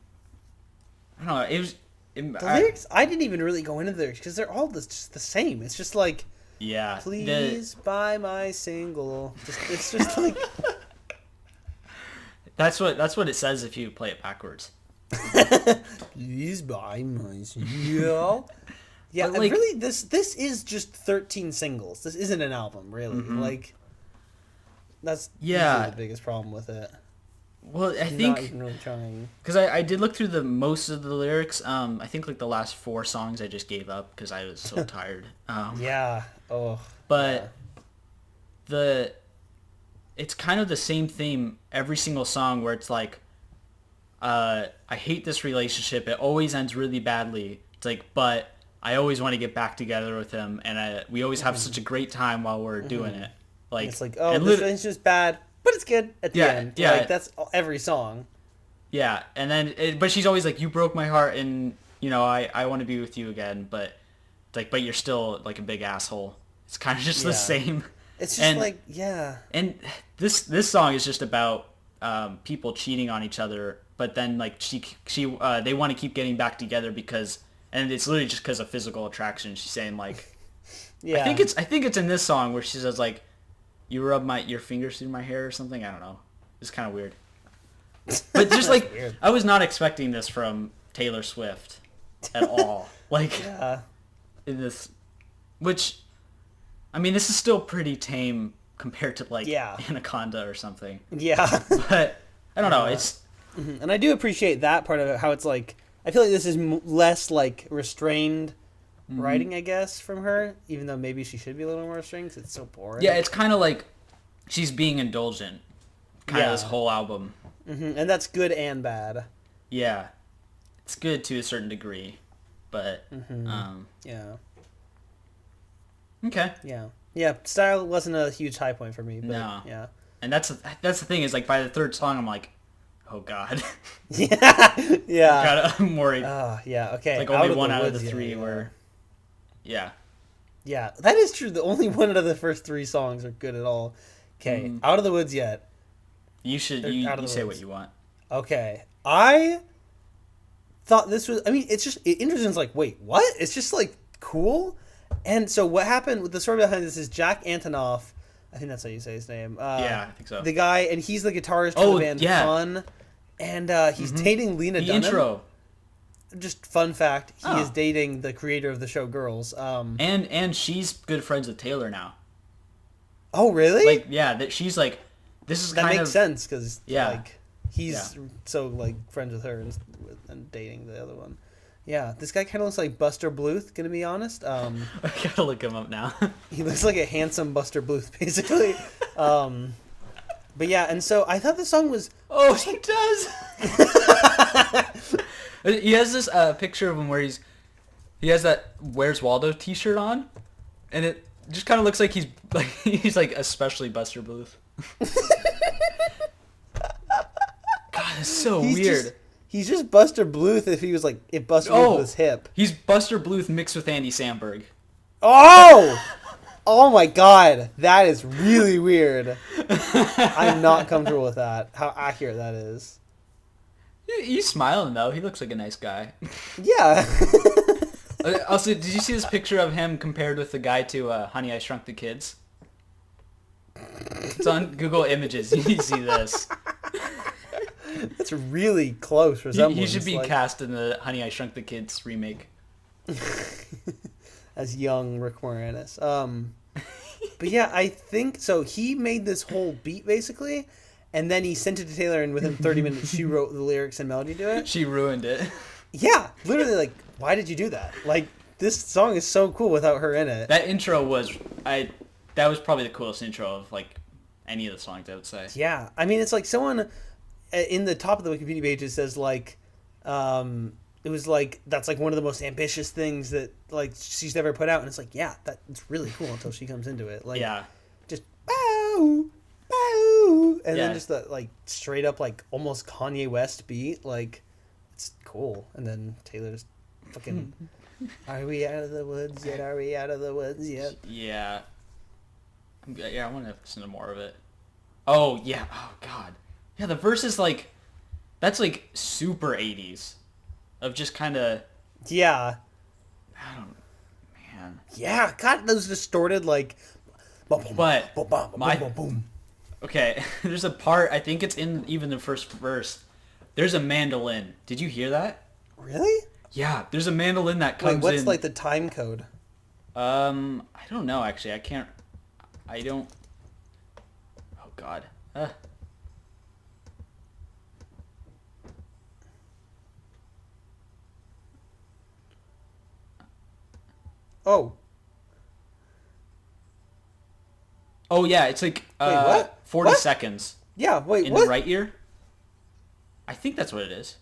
I don't know. It was lyrics. I didn't even really go into the lyrics because they're all just the same. It's just like. Yeah. Please buy my single. It's just like that's what it says if you play it backwards. Please buy my single. Yeah, like, really, this is just 13 singles. This isn't an album, really. Like that's usually the biggest problem with it. Well, I think not even really trying, because I did look through most of the lyrics. I think like the last 4 songs I just gave up because I was so tired. But it's kind of the same theme every single song where it's like, I hate this relationship. It always ends really badly. It's like, but I always want to get back together with him, and we always have such a great time while we're doing it. Like it's like, this relationship's bad, but it's good at the end. Yeah, like that's every song. Yeah, and then but she's always like, you broke my heart, and you know I want to be with you again, but like, but you're still like a big asshole. It's kind of just the same. It's just And this song is just about people cheating on each other, but then like they want to keep getting back together because, and it's literally just because of physical attraction. She's saying like, I think it's in this song where she says like, you rub your fingers through my hair or something. I don't know. It's kind of weird. But just like weird. I was not expecting this from Taylor Swift at all. Like in this, which I mean, this is still pretty tame compared to like Anaconda or something. Yeah. But I don't know. It's and I do appreciate that part of it. How it's like I feel like this is less like restrained writing, I guess, from her, even though maybe she should be a little more restrained because it's so boring. Yeah, it's kind of like she's being indulgent kind of Yeah. this whole album. And that's good and bad. Yeah, it's good to a certain degree, but Yeah. okay. Yeah. Style wasn't a huge high point for me, but No. yeah. And that's the thing is, like, by the third song, I'm like, oh god, Yeah. Yeah. I'm worried. Yeah. Okay. Like only one the out of the Woods, three yeah. were, yeah. Yeah, that is true. The only one out of the first 3 songs are good at all. Okay, Out of the Woods Yet. You should Out you of the say Woods. what you want. Okay, I thought this was. I mean, it's just Interesting's like, wait, what? It's just like cool. And so what happened with the story behind this is Jack Antonoff. I think that's how you say his name. Yeah, I think so. The guy, and he's the guitarist for Oh, the band yeah. Fun, and he's dating Lena The Dunham. intro. Just fun fact, he Oh. is dating the creator of the show Girls. And she's good friends with Taylor now. Oh, really? Like, yeah, that she's like, this is That kind makes of sense because Yeah. like he's so like friends with her and dating the other one. Yeah, this guy kind of looks like Buster Bluth. Gonna be honest, I gotta look him up now. he looks like a handsome Buster Bluth, basically. But yeah, and so I thought the song was. Oh, he does. He has this picture of him where he has that Where's Waldo T-shirt on, and it just kind of looks like he's like especially Buster Bluth. God, it's so weird. He's just Buster Bluth if Buster Bluth was hip. He's Buster Bluth mixed with Andy Samberg. Oh! Oh my god, that is really weird. I'm not comfortable with that. How accurate that is. He's smiling though. He looks like a nice guy. Yeah. Also, did you see this picture of him compared with the guy to Honey, I Shrunk the Kids? It's on Google Images. You need to see this. That's really close resemblance. He should be cast in the Honey, I Shrunk the Kids remake. As young Rick Moranis. But yeah, I think so. He made this whole beat basically, and then he sent it to Taylor, and within 30 minutes, she wrote the lyrics and melody to it. She ruined it. Yeah, literally, like, why did you do that? Like, this song is so cool without her in it. That intro was that was probably the coolest intro of like any of the songs, I would say. Yeah, I mean, it's like someone in the top of the Wikipedia page it says like, it was like that's like one of the most ambitious things that like she's ever put out, and it's like, yeah, that's really cool until she comes into it. Like, Yeah. just bow, bow, and Yeah. then just that like straight up like almost Kanye West beat, like it's cool. And then Taylor's fucking, are we out of the woods yet? Are we out of the woods yet? Yeah. Yeah, I want to listen to more of it. Oh, yeah. Oh, God. Yeah, the verse is like, that's like super 80s. Of just kind of, Yeah, man. yeah. God, those distorted like. Boom, boom, But boom, boom, boom, my- boom, boom. Okay, there's a part, I think it's in even the first verse. There's a mandolin. Did you hear that? Really? Yeah, there's a mandolin that Wait, comes what's in. like the time code? I don't know actually. I don't. Oh God. Oh, Oh yeah, it's like what? 40 What? seconds yeah. Wait, in what? the right ear. I think that's what it is.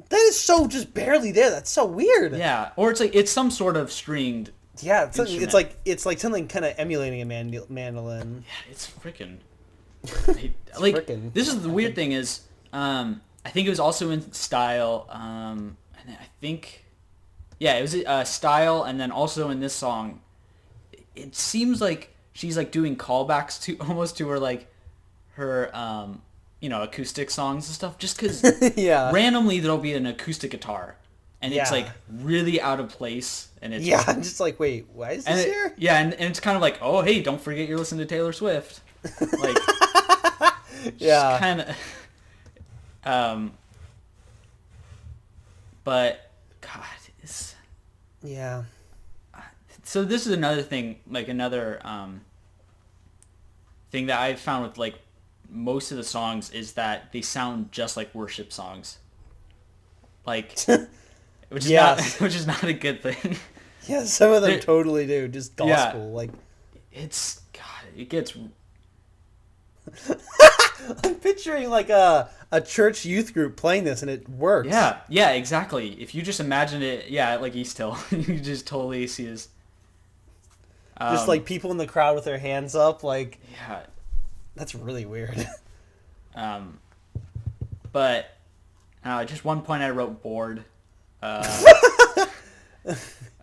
That is so just barely there. That's so weird. Yeah, or it's some sort of stringed. Yeah, it's Instrument. it's like something kind of emulating a mandolin. Yeah, it's freaking. Like frickin'. this is the weird thing is, I think it was also in style. And I think, yeah, it was style, and then also in this song, it seems like she's like doing callbacks to almost to her acoustic songs and stuff. Just because Yeah. randomly there'll be an acoustic guitar, and it's Yeah. like really out of place, and it's Yeah, I'm just like, wait, why is this here? yeah, and it's kind of like, oh, hey, don't forget you're listening to Taylor Swift. Like, Yeah. kind of. But God, it's Yeah. so. This is another thing, like another thing that I've found with like most of the songs is that they sound just like worship songs. Like, which is Yes. which is not a good thing. Yeah, some of them They're- totally do. Just Yeah. gospel. Like, It's God. It gets I'm picturing like a church youth group playing this, and it works. Yeah, exactly. If you just imagine it, like East Hill, you just totally see this. Just like people in the crowd with their hands up, like Yeah. that's really weird. But just one point I wrote bored.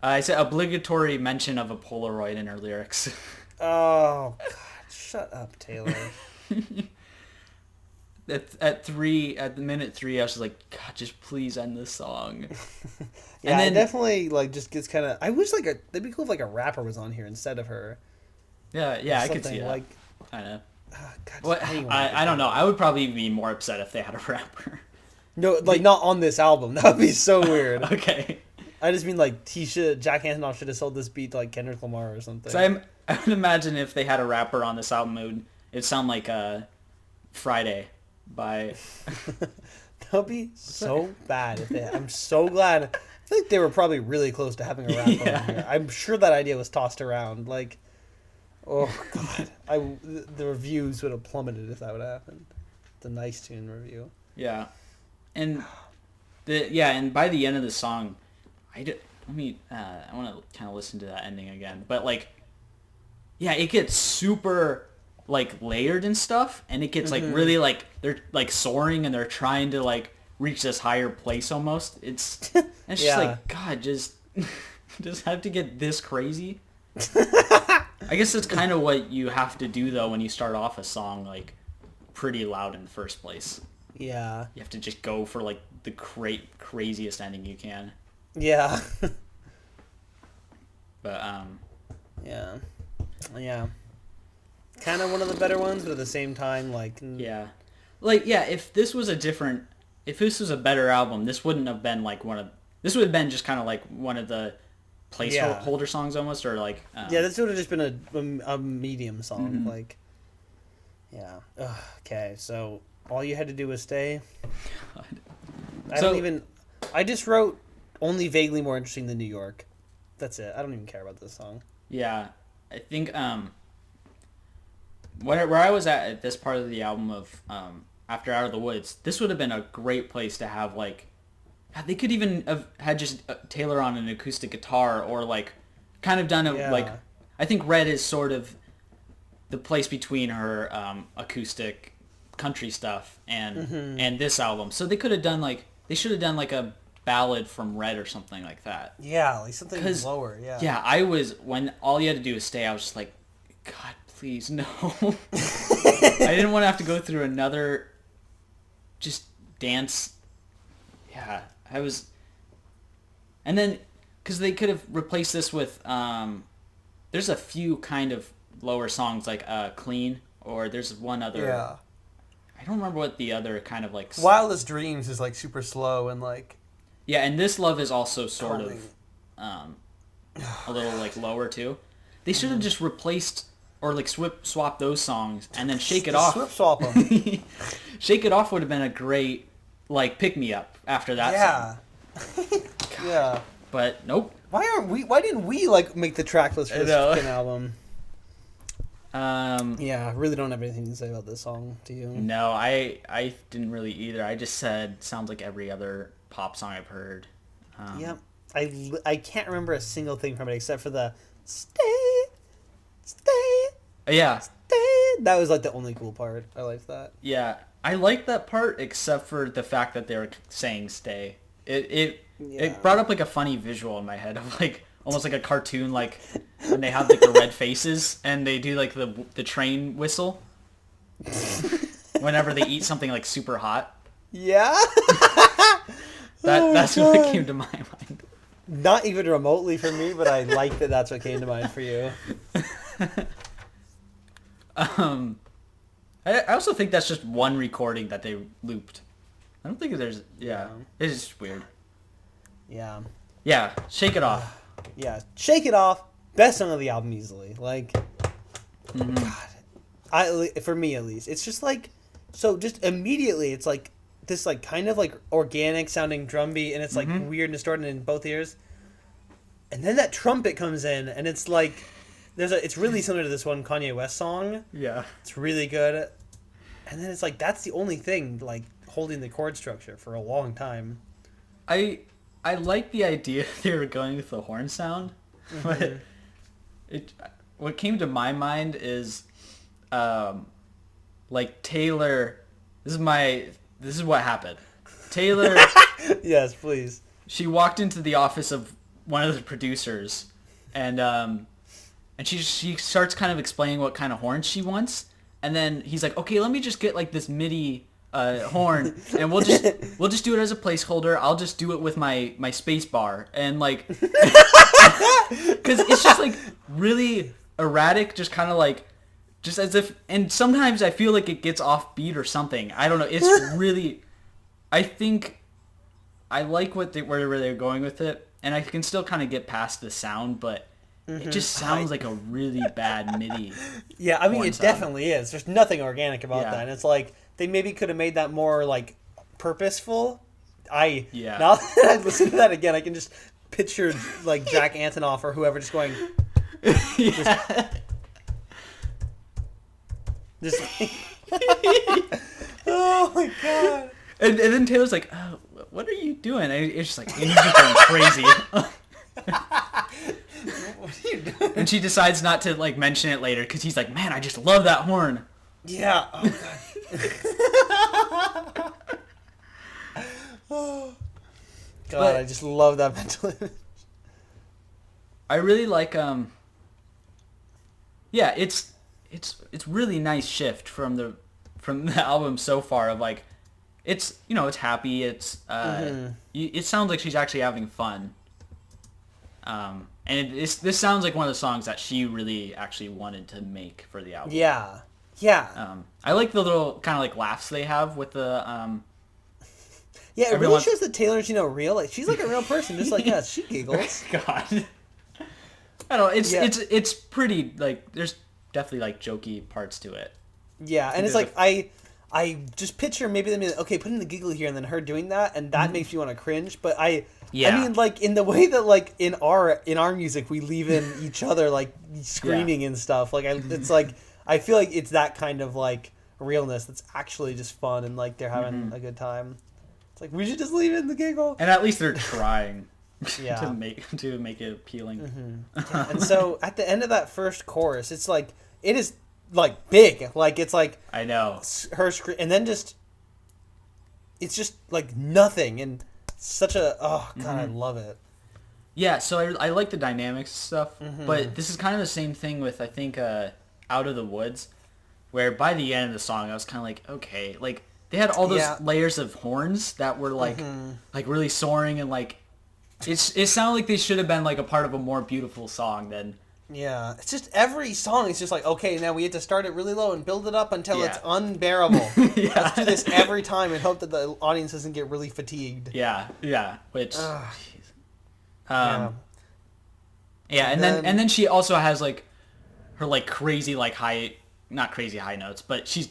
I said obligatory mention of a Polaroid in her lyrics. Oh God! Shut up, Taylor. At the minute 3, I was just like, God, just please end this song. Yeah, And then- it definitely like just gets kind of. I wish like that'd be cool if like a rapper was on here instead of her. Yeah, I could see Something that. like. I know. God, What? anyone I don't know. I would probably be more upset if they had a rapper. No, like not on this album. That would be so weird. Okay. I just mean like Jack Antonoff should have sold this beat to like Kendrick Lamar or something. So I would imagine if they had a rapper on this album, it'd sound like Friday by. That would be so bad. If they, I'm so glad. I feel like they were probably really close to having a rapper on here. I'm sure that idea was tossed around. Like, oh God, the reviews would have plummeted if that would have happened. The Nice Tune review. Yeah, and and by the end of the song, I want to kind of listen to that ending again, but like, yeah, it gets super like layered and stuff, and it gets like really like they're like soaring and they're trying to like reach this higher place almost. It's just Yeah. like, God, just have to get this crazy. I guess that's kind of what you have to do though when you start off a song like pretty loud in the first place. Yeah. You have to just go for like the craziest ending you can. Yeah. But Yeah. Yeah. Kind of one of the better ones, but at the same time, like... yeah. Like, yeah, if this was a better album, this wouldn't have been like this would have been just kind of like one of the placeholder songs almost, or like... yeah, this would have just been a medium song, like... Yeah. Ugh, okay, so all you had to do was stay? God. I just wrote only vaguely more interesting than New York. That's it. I don't even care about this song. Yeah, I think where I was at this part of the album of After Out of the Woods, this would have been a great place to have like, they could even have had just Taylor on an acoustic guitar, or like kind of done it like, I think Red is sort of the place between her acoustic country stuff and this album. So they should have done like a ballad from Red or something like that. Yeah, like something lower, yeah. Yeah, when all you had to do was stay, I was just like, God, please, no. I didn't want to have to go through another just dance. Yeah, and then, because they could have replaced this with, there's a few kind of lower songs like Clean, or there's one other. Yeah. I don't remember what the other kind of like. Wildest Dreams is like super slow and like. Yeah, and This Love is also sort calming. of a little like lower too. They should have just replaced or like swap those songs and then Shake It Off. Swip swap them. Shake It Off would have been a great like pick me up after that song. Yeah. But nope. Why didn't we like make the track list for this fucking album? Yeah, I really don't have anything to say about this song. Do you? No, I didn't really either. I just said sounds like every other pop song I've heard. Yep. I can't remember a single thing from it except for the stay. Yeah. Stay. That was like the only cool part. I liked that. Yeah. I liked that part except for the fact that they were saying stay. It brought up like a funny visual in my head of like almost like a cartoon, like when they have like the red faces and they do like the train whistle whenever they eat something like super hot. Yeah. That's what came to my mind. Not even remotely for me, but I like that that's what came to mind for you. I also think that's just one recording that they looped. I don't think there's... Yeah. It's just weird. Yeah. Yeah. Shake It Off. Yeah. Shake It Off. Best song of the album easily. Like, God. For me at least. It's just like... So just immediately it's like this like kind of like organic sounding drum beat and it's like weird and distorted in both ears. And then that trumpet comes in and it's like... it's really similar to this one Kanye West song. Yeah. It's really good. And then it's like that's the only thing like holding the chord structure for a long time. I like the idea they were going with the horn sound, but what came to my mind is, like Taylor. This is what happened. Taylor. Yes, please. She walked into the office of one of the producers, and she starts kind of explaining what kind of horn she wants, and then he's like, okay, let me just get like this MIDI horn, and we'll just do it as a placeholder. I'll just do it with my space bar, and like, because it's just like really erratic, just kind of like, just as if, and sometimes I feel like it gets off beat or something. I don't know. It's really, I think I like where they're going with it, and I can still kind of get past the sound, but it just sounds like a really bad MIDI. Yeah, I mean, horn it sound. definitely is. There's nothing organic about Yeah. that. And it's like, they maybe could have made that more, like, purposeful. Yeah. Now that I listen to that again, I can just picture, like, Jack Antonoff or whoever just going, Yeah. just like, oh my god. And then Taylor's like, oh, what are you doing? And it's just like, and he's just going crazy. What are you doing? And she decides not to like mention it later because he's like, man, I just love that horn. Yeah. Oh god. Oh. God, But- I just love that mental image. I really like yeah, it's really nice shift from the album so far of like, it's, you know, it's happy, it's it sounds like she's actually having fun. And this sounds like one of the songs that she really actually wanted to make for the album. Yeah. Yeah. I like the little kind of like laughs they have with the Yeah, it really everyone- shows that Taylor's, you know, real. Like, she's like a real person, just like us. She giggles. God. I don't know, Yeah. it's pretty, like, there's definitely like jokey parts to it. Yeah, and it's There's like I just picture maybe them being like, okay, put in the giggle here, and then her doing that, and that makes you want to cringe. But I mean, like in the way that like in our music we leave in each other like screaming and stuff. Like it's like I feel like it's that kind of like realness that's actually just fun and like they're having a good time. It's like we should just leave in the giggle. And at least they're trying Yeah. to make it appealing. Yeah, and so at the end of that first chorus, it's like it is like big, like it's like I know. her scream, and then just it's just like nothing, and such a I love it. Yeah, so I like the dynamics and stuff, but this is kind of the same thing with, I think, Out of the Woods, where by the end of the song, I was kind of like, okay, like, they had all those layers of horns that were, like, like really soaring, and, like, it sounded like they should have been, like, a part of a more beautiful song than... Yeah, it's just every song is just like, okay, now we have to start it really low and build it up until Yeah. it's unbearable. Yeah. Let's do this every time and hope that the audience doesn't get really fatigued. Yeah, which... Ugh. yeah, and then she also has, like, her, like, crazy, like, not crazy high notes, but she's,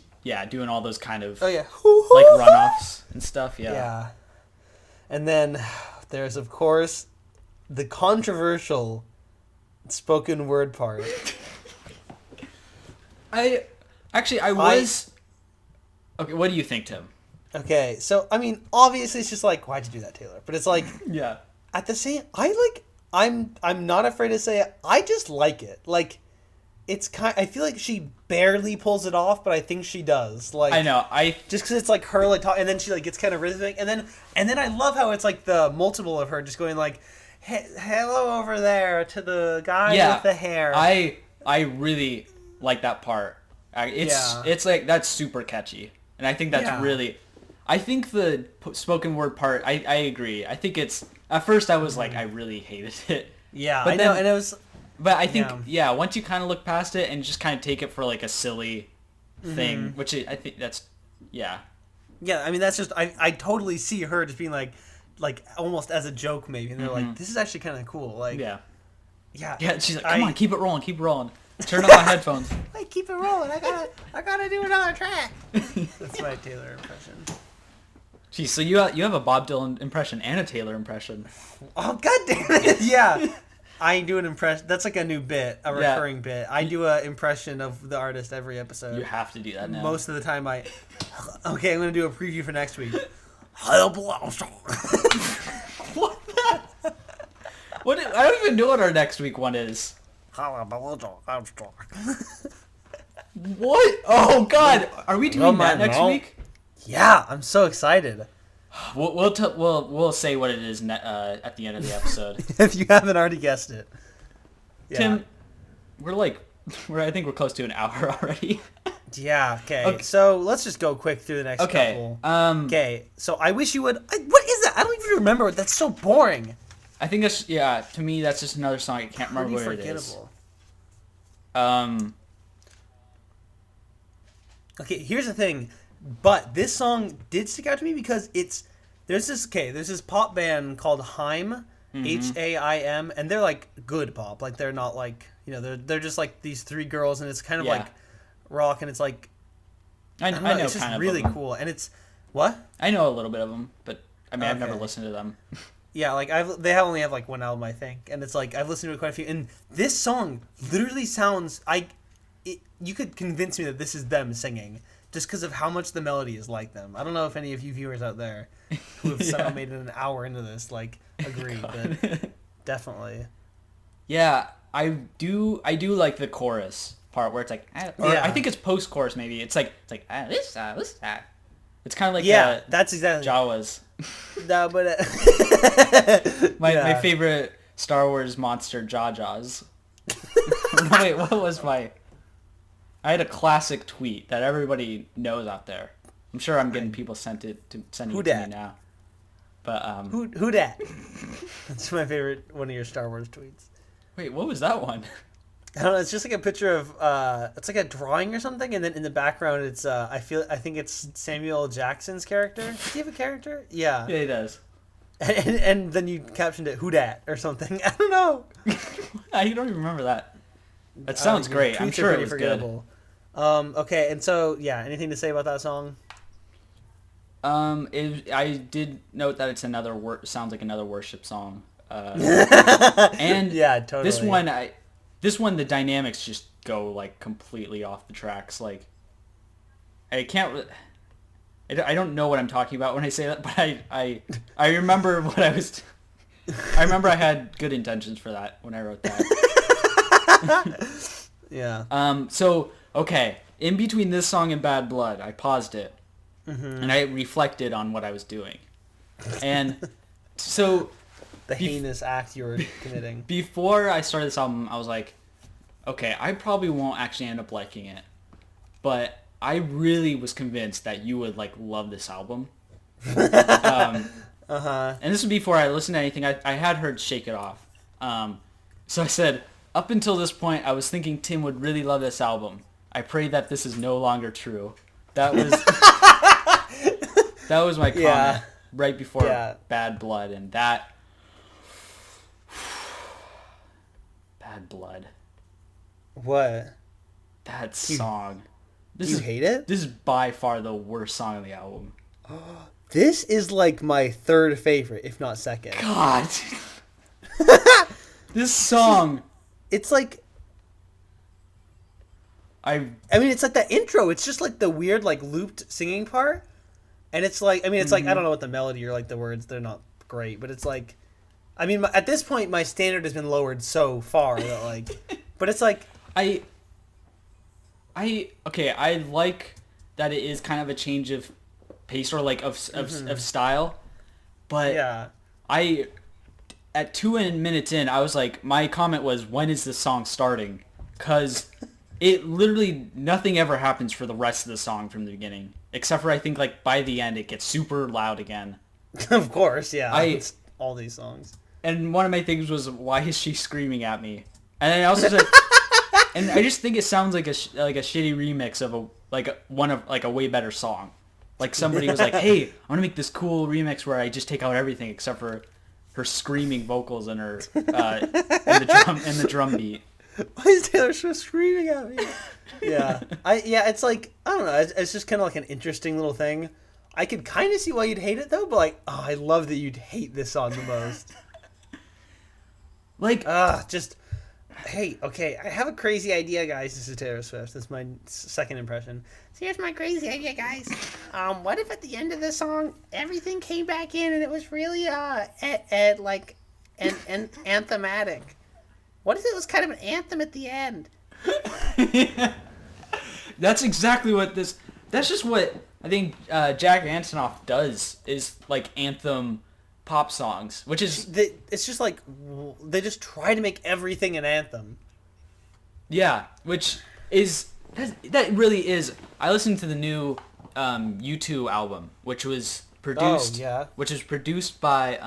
doing all those kind of, Oh yeah, like, runoffs and stuff, yeah. And then there's of course the controversial spoken word part. I was... Okay, what do you think, Tim? Okay, so I mean, obviously it's just like, why'd you do that, Taylor? But it's like, Yeah. at the same, I'm not afraid to say it. I just like it. Like, it's I feel like she barely pulls it off, but I think she does. Like, I know. just because it's like her like talk, and then she like gets kind of rhythmic, and then I love how it's like the multiple of her just going like, hello over there to the guy with the hair. I really like that part. It's like, that's super catchy, and I think that's really... I think the spoken word part, I agree. I think it's... At first I was like, I really hated it. Yeah, but I know, and it was... But I think, once you kind of look past it and just kind of take it for like a silly thing, which I think that's... Yeah. Yeah, I mean, that's just... I totally see her just being like almost as a joke maybe, and they're like, this is actually kind of cool. Like, Yeah. Yeah, She's like, come on, keep it rolling. Turn off my headphones. Hey, keep it rolling. I gotta do another track. That's my Taylor impression. Geez, so you have a Bob Dylan impression and a Taylor impression. Oh, god damn it. Yeah. I do an impression. That's like a new bit, a Yeah. recurring bit. I do an impression of the artist every episode. You have to do that now. Most of the time, Okay, I'm gonna do a preview for next week. What? I don't even know what our next week one is. What? Oh God! Are we doing that next week? Yeah, I'm so excited. We'll say what it is at the end of the episode. If you haven't already guessed it, yeah. Tim, I think we're close to an hour already. Yeah. Okay. So let's just go quick through the next couple. Okay. So I wish you would. What is that? I don't even remember it. That's so boring. I think that's to me that's just another song. I can't remember what it is. Okay, here's the thing, but this song did stick out to me because there's this pop band called Haim, Haim, and they're like good pop, like they're not like they're just like these three girls, and it's kind of like rock, and it's like I know it's just kind of really them. cool, and it's what I know a little bit of them, but I mean I've never listened to them. Yeah, like they only have like one album, I think, and it's like I've listened to it quite a few. And this song literally sounds you could convince me that this is them singing just because of how much the melody is like them. I don't know if any of you viewers out there who have somehow made it an hour into this like agree, but definitely. Yeah, I do like the chorus part where it's like, I think it's post-chorus maybe. It's like this. It's kind of like that's exactly Jawas. No, but my favorite Star Wars monster, Jajas. No, wait, what was my? I had a classic tweet that everybody knows out there. I'm sure I'm getting people sending it to me now. But who dat? That's my favorite one of your Star Wars tweets. Wait, what was that one? I don't know. It's just like a picture of it's like a drawing or something, and then in the background, it's I think it's Samuel Jackson's character. Does he have a character? Yeah. Yeah, he does. And then you captioned it "Who dat" or something. I don't know. I don't even remember that. That sounds great. I'm sure it was good. Okay, and so anything to say about that song? I did note that it's sounds like another worship song. And yeah, totally. This one, the dynamics just go like completely off the tracks. Like, I don't know what I'm talking about when I say that, but I remember what I was. I remember I had good intentions for that when I wrote that. Yeah. So okay, in between this song and Bad Blood, I paused it, and I reflected on what I was doing, and so. The heinous act you were committing. Before I started this album, I was like, okay, I probably won't actually end up liking it. But I really was convinced that you would, like, love this album. And this was before I listened to anything. I had heard Shake It Off. So I said, up until this point, I was thinking Tim would really love this album. I pray that this is no longer true. That was that was my comment right before Bad Blood, and that... Bad Blood. What? That song. You hate it? This is by far the worst song on the album. This is like my third favorite, if not second. God. This song. It's like... I mean, it's like that intro. It's just like the weird, like, looped singing part. And it's like... I mean, it's like... I don't know what the melody or, like, the words. They're not great. But it's like... I mean, at this point, my standard has been lowered so far that, like... But it's like... I like that it is kind of a change of pace or, like, of style. But at 2 minutes in, I was like... My comment was, when is this song starting? Because it literally... Nothing ever happens for the rest of the song from the beginning. Except for, I think, like, by the end, it gets super loud again. Of course, yeah. It's all these songs. And one of my things was, why is she screaming at me? And I also said, and I just think it sounds like a shitty remix of a way better song. Like somebody was like, hey, I want to make this cool remix where I just take out everything except for her screaming vocals and her and the drum beat. Why is Taylor Swift screaming at me? It's like, I don't know. It's just kind of like an interesting little thing. I could kind of see why you'd hate it though, but like, I love that you'd hate this song the most. Like, Just hey, okay, I have a crazy idea, guys. This is Taylor Swift. This is my second impression. So here's my crazy idea, guys. What if at the end of the song everything came back in and it was really like an anthematic? What if it was kind of an anthem at the end? that's exactly what this. That's just what I think Jack Antonoff does, is like anthem pop songs, which is It's just like they just try to make everything an anthem. yeah, which is that really is. I listened to the new U2 album, which was produced. Oh, yeah. Which is produced by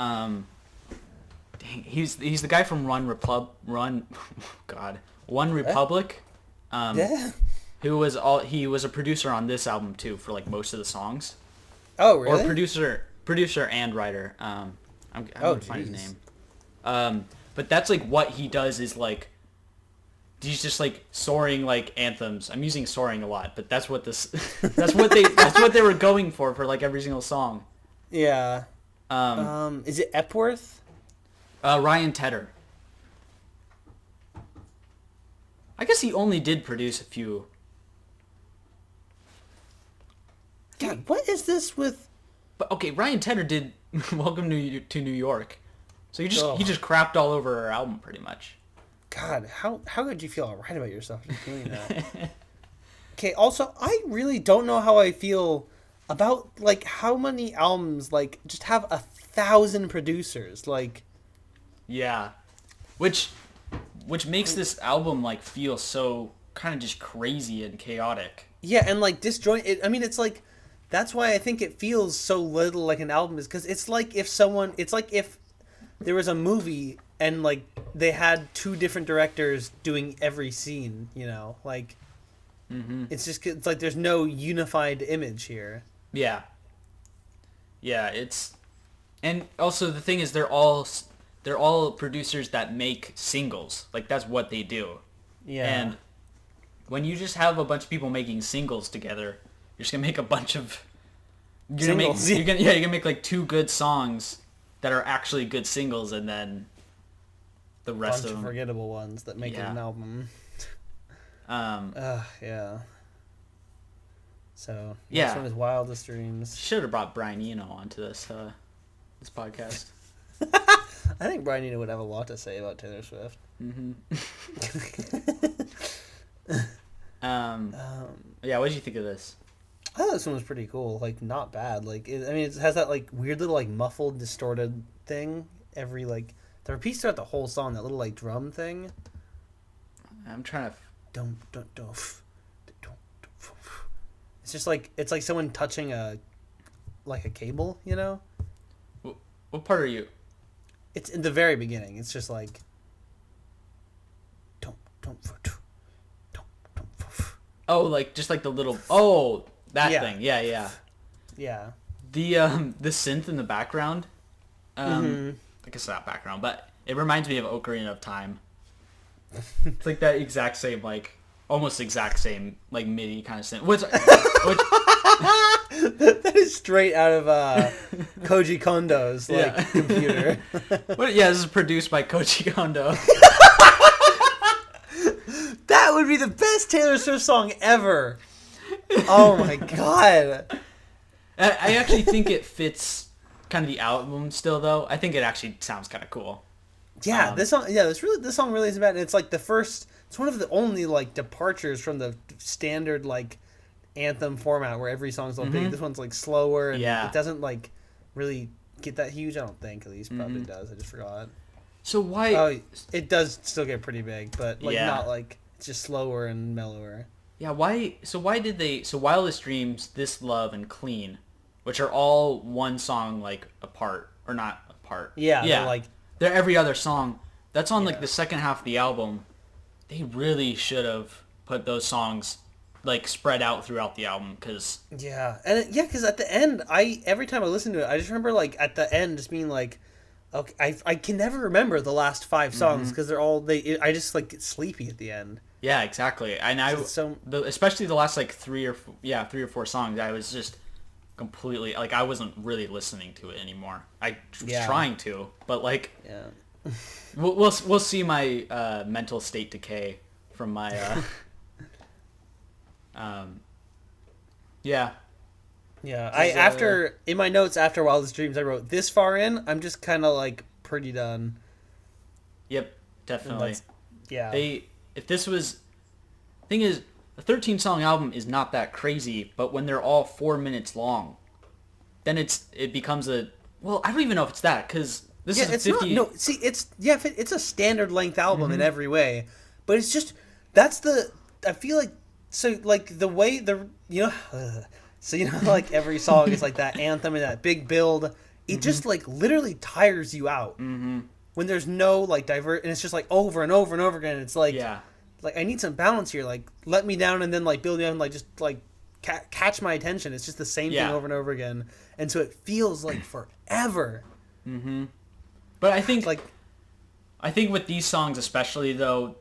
dang, he's the guy from One Republic. Yeah. He was a producer on this album too for like most of the songs. Oh, really? Or producer and writer. I'm gonna find his jeez. name. But that's like what he does is like he's just like soaring like anthems. I'm using soaring a lot, but that's what this that's what they were going for like every single song. Yeah. Is it Epworth? Ryan Tedder. I guess he only did produce a few. God, what is this with? But okay, Ryan Tedder did Welcome to New York. So he Ugh. just crapped all over our album pretty much. God, how could you feel alright about yourself just doing that? Okay, also, I really don't know how I feel about like how many albums like just have 1,000 producers. Like, Yeah. Which makes this album like feel so kind of just crazy and chaotic. yeah, and like disjoint. I mean, it's like that's why I think it feels so little like an album is because it's like if there was a movie and like they had two different directors doing every scene. You know, like it's like there's no unified image here. Yeah. Yeah, and also the thing is they're all producers that make singles. Like that's what they do. Yeah. And when you just have a bunch of people making singles together, you're just gonna make a bunch of Singles. You're gonna make like two good songs that are actually good singles, and then the rest bunch of of them. forgettable ones that make it Yeah. an album. Yeah. So Yeah. next one is Wildest Dreams. Should have brought Brian Eno onto this podcast. I think Brian Eno would have a lot to say about Taylor Swift. Yeah, what did you think of this? I thought this one was pretty cool. Like, not bad. Like, it has that like weird little like muffled, distorted thing. Every like the repeats throughout the whole song. That little like drum thing. I'm trying to. Don't. It's just like it's like someone touching a cable. You know. What part are you? It's in the very beginning. It's just like. Don't. Oh, like just like the little. Oh, that Yeah. thing. Yeah. Yeah. The synth in the background. Mm-hmm. I guess not background, but it reminds me of Ocarina of Time. It's like that exact same, like almost exact same, like MIDI kind of synth. Which That is straight out of Koji Kondo's computer. yeah, this is produced by Koji Kondo. That would be the best Taylor Swift song ever. Oh my god. I actually think it fits kind of the album still, though. I think it actually sounds kind of cool. Yeah, this song. Yeah, this song really isn't bad. And it's like the first. It's one of the only like departures from the standard like anthem format where every song's like big. This one's like slower and Yeah. it doesn't like really get that huge. I don't think. At least probably does. I just forgot. So why? Oh, it does still get pretty big, but like Yeah. not like it's just slower and mellower. Yeah, why? So why did they? So Wildest Dreams, This Love, and Clean, which are all one song like apart or not apart. Yeah, they're, like they're every other song. That's on like Yeah. the second half of the album. They really should have put those songs like spread out throughout the album because yeah, and because at the end, every time I listen to it, I just remember like at the end just being like, okay, I can never remember the last 5 songs because they're all I just like get sleepy at the end. yeah, exactly. And especially the last like 3 or 4 songs, I was just completely like I wasn't really listening to it anymore. I was Yeah. trying to, but like Yeah. we'll see my mental state decay from my yeah. Yeah, in my notes after Wildest Dreams, I wrote this far in, I'm just kind of like pretty done. Yep, definitely. Yeah. If this was, thing is, a 13-song album is not that crazy, but when they're all 4 minutes long, then it becomes a, well, I don't even know if it's that, because this is it's 50. not, no, see, it's a standard length album in every way, but it's just, I feel like, so like the way so like every song is like that anthem and that big build, it just like literally tires you out when there's no like divert, and it's just like over and over and over again. It's like, like I need some balance here, like let me down and then like build me up and like just like catch my attention. It's just the same thing over and over again, and so it feels like forever. But I think with these songs especially though,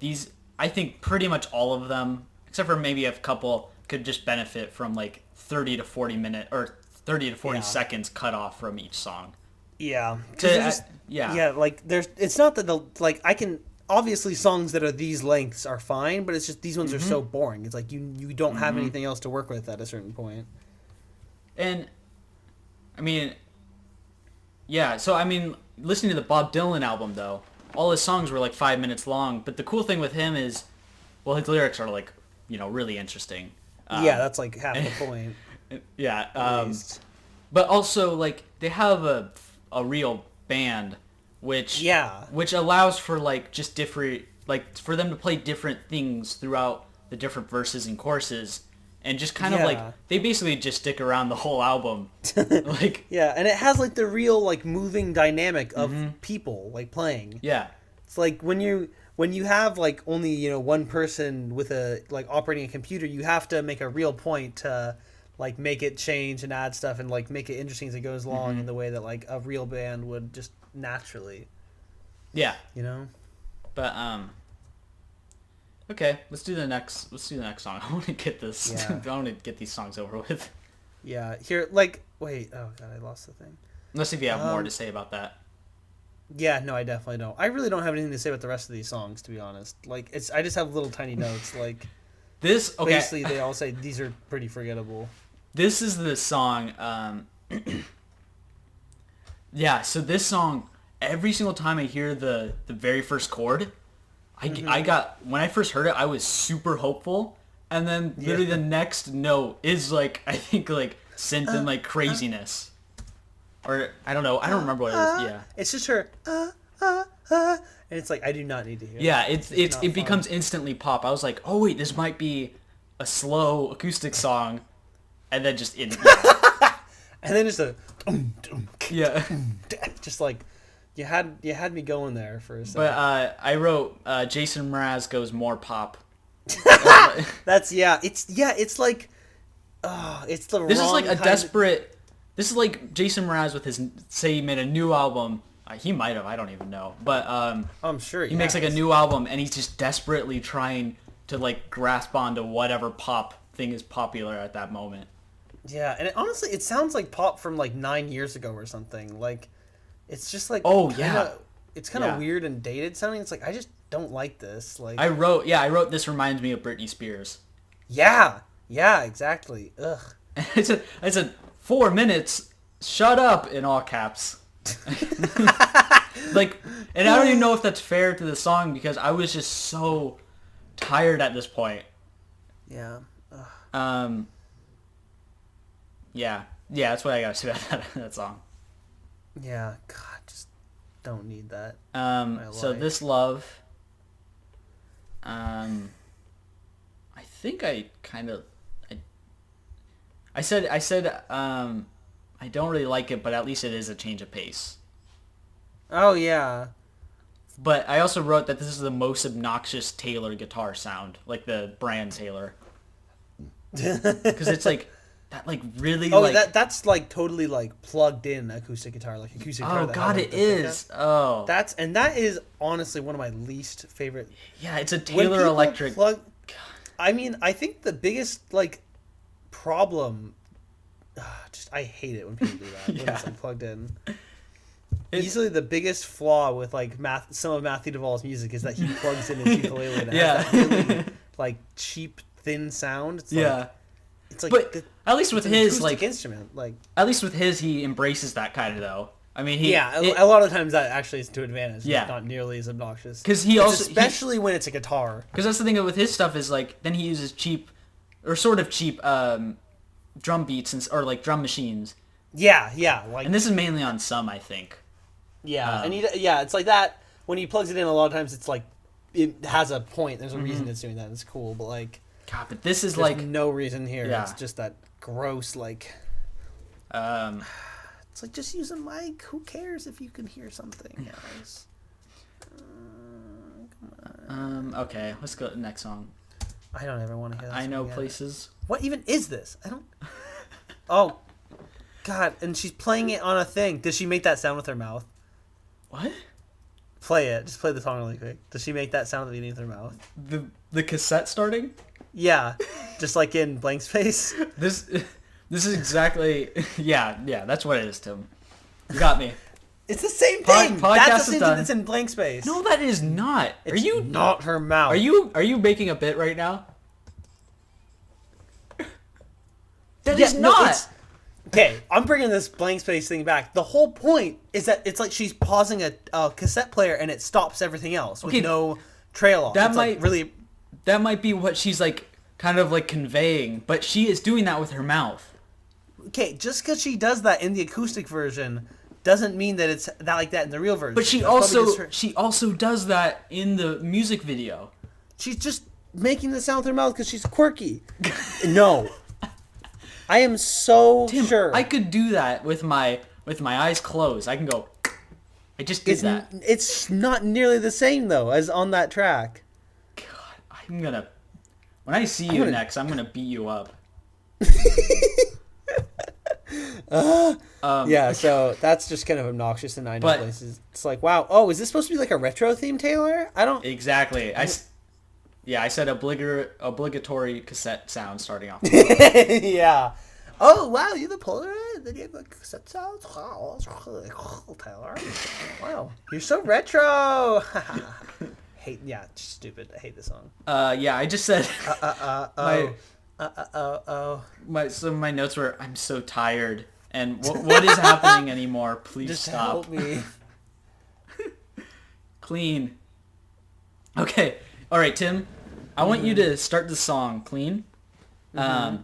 I think pretty much all of them, except for maybe a couple, could just benefit from like 30 to 40 minute or 30 to 40 seconds cut off from each song. Yeah. Yeah, like it's not that like I can, obviously songs that are these lengths are fine, but it's just these ones are so boring. It's like you don't have anything else to work with at a certain point. And I mean, yeah, so I mean, listening to the Bob Dylan album though, all his songs were like 5 minutes long, but the cool thing with him is, well, his lyrics are like, really interesting. Yeah, that's like half the point. Yeah, but also like they have a real band, which allows for like just different, like for them to play different things throughout the different verses and choruses, and just kind of like they basically just stick around the whole album, like and it has like the real like moving dynamic of people like playing. Yeah, it's like when you have like only one person with a like operating a computer, you have to make a real point to like make it change and add stuff and like make it interesting as it goes along in the way that like a real band would just naturally. Yeah. But okay, let's do the next song. I want to get this. Yeah. I want to get these songs over with. Yeah. Here, like, wait. Oh god, I lost the thing. Unless if you have more to say about that. Yeah, no, I definitely don't. I really don't have anything to say about the rest of these songs, to be honest. Like, I just have little tiny notes. Like, this, okay. Basically, they all say these are pretty forgettable. This is the song. Yeah, so this song, every single time I hear the very first chord, I got, when I first heard it, I was super hopeful, and then literally the next note is like, I think like synth and like craziness. Or, I don't know, I don't remember what it is, yeah. It's just her, and it's like, I do not need to hear it. Yeah, it becomes instantly pop. I was like, oh wait, this might be a slow acoustic song, and then just and then just a, just like, you had me going there for a second. But I wrote, Jason Mraz goes more pop. It's like, it's the This wrong is like a kind desperate. This is like Jason Mraz with his, say he made a new album. He might have, I don't even know. But I'm sure he makes like a new album, and he's just desperately trying to like grasp onto whatever pop thing is popular at that moment. Yeah, and honestly, it sounds like pop from like 9 years ago or something. Like, it's just like, it's kind of weird and dated sounding. It's like, I just don't like this. Like, I wrote this reminds me of Britney Spears. Yeah, exactly. Ugh. It's a 4 minutes. Shut up in all caps. Like, and I don't even know if that's fair to the song because I was just so tired at this point. Yeah. Ugh. Yeah, that's what I gotta say about that song. Yeah, God, just don't need that. So This Love. I think I kind of, I said, I don't really like it, but at least it is a change of pace. Oh yeah. But I also wrote that this is the most obnoxious Taylor guitar sound, like the brand Taylor, because it's like. That like really that's like totally like plugged in acoustic guitar, like acoustic guitar. Oh god, it is. Oh, that is honestly one of my least favorite. Yeah, it's a Taylor electric. I mean, I think the biggest like problem, just I hate it when people do that when it's like plugged in. easily the biggest flaw with like some of Matthew Duvall's music is that he plugs in his ukulele and has that really like cheap, thin sound. It's like but at least with his acoustic like instrument, like at least with his, he embraces that kind of though. I mean, a lot of times that actually is to advantage. Yeah, It's not nearly as obnoxious. Because he also, especially when it's a guitar. Because that's the thing with his stuff is like then he uses cheap, or sort of cheap, drum beats or like drum machines. Yeah, like. And this is mainly on some, I think. Yeah, it's like that. When he plugs it in, a lot of times it's like it has a point. There's a reason it's doing that. It's cool, but like. God, but this is there's like no reason here. Yeah. It's just that gross like. It's like just use a mic. Who cares if you can hear something, guys? Okay, let's go to the next song. I don't ever want to hear that. I Know again. Places. What even is this? I don't. Oh, God! And she's playing it on a thing. Does she make that sound with her mouth? What? Play it. Just play the song really quick. Does she make that sound with her mouth? The cassette starting? Yeah, just like in Blank Space. This is exactly yeah. That's what it is, Tim. You got me. It's the same thing. Podcast That's the is same thing done. that's in Blank Space. No, that is not. It's not her mouth? Are you making a bit right now? That is not. Okay, I'm bringing this Blank Space thing back. The whole point is that it's like she's pausing a cassette player and it stops everything else with no trail off. That might be what she's like kind of like conveying, but she is doing that with her mouth. Okay, just because she does that in the acoustic version doesn't mean that it's that like that in the real version. But she also does that in the music video. She's just making the sound with her mouth because she's quirky. No. I am so Tim, sure. I could do that with my eyes closed. I can go. I just did that. It's not nearly the same though as on that track. God, when I see you next, I'm gonna beat you up. Yeah, so that's just kind of obnoxious in I Know Places. It's like, wow, oh, is this supposed to be like a retro theme, Taylor? I don't... Exactly. I said obligatory cassette sound starting off. Yeah. Oh, wow, you're the Polaroid? Then you have like cassette sounds? Wow, that's really cool, Taylor. Wow, you're so retro. Stupid. I hate this song. I just said... my notes were, I'm so tired. And what is happening anymore? Please just stop. Help me. Clean. Okay. All right, Tim. I want you to start the song clean. I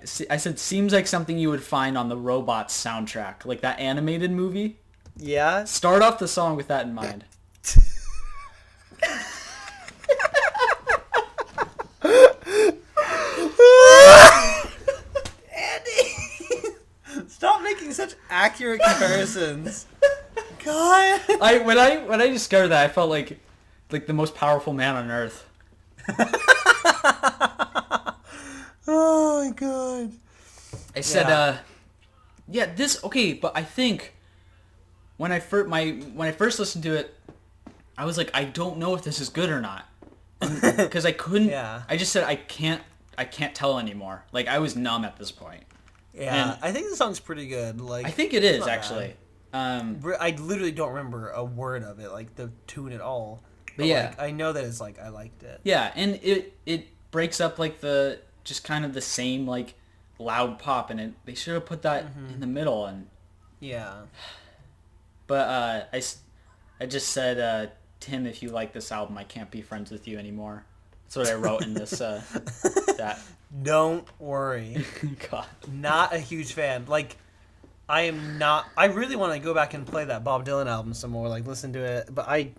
said, seems like something you would find on the Robots soundtrack, like that animated movie. Yeah. Start off the song with that in mind. Stop making such accurate comparisons. God. When I discovered that, I felt like the most powerful man on earth. Oh my God. I said, but I think when I first listened to it, I was like, I don't know if this is good or not, because I couldn't. Yeah. I just said I can't tell anymore. Like I was numb at this point. Yeah, I think the song's pretty good. Like I think it is actually. I literally don't remember a word of it, like the tune at all. But yeah, like, I know that it's like I liked it. Yeah, and it breaks up like the just kind of the same like loud pop, and they should have put that in the middle. And yeah, but I just said, Tim, if you like this album, I can't be friends with you anymore. That's what I wrote in this. That. Don't worry. God. Not a huge fan. Like, I am not. I really want to go back and play that Bob Dylan album some more. Like, listen to it. But I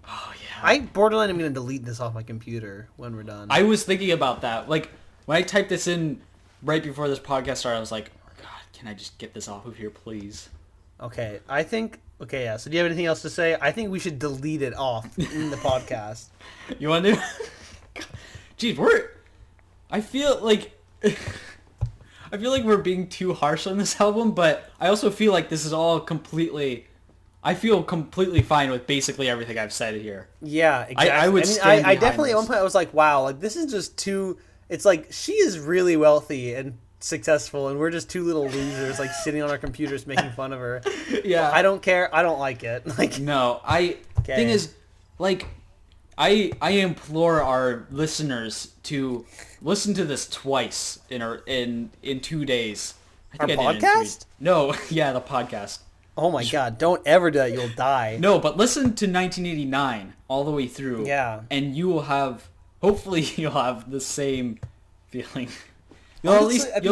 borderline am going to delete this off my computer when we're done. I was thinking about that. Like, when I typed this in right before this podcast started, I was like, God, can I just get this off of here, please? Okay. Okay, yeah. So do you have anything else to say? I think we should delete it off in the podcast. You want to? Geez, I feel like we're being too harsh on this album, but I also feel like this is all completely... I feel completely fine with basically everything I've said here. Yeah, exactly. I definitely at one point I was like, wow, like this is just too... It's like she is really wealthy and successful, and we're just two little losers, like sitting on our computers making fun of her. Yeah. I don't care. I don't like it. Like, No, thing is, like, I implore our listeners to listen to this twice in 2 days. I our think I did it in podcast? 3. No, yeah, the podcast. Oh my god! Don't ever do that. You'll die. No, but listen to 1989 all the way through. Yeah. And you will have, hopefully, you'll have the same feeling. You'll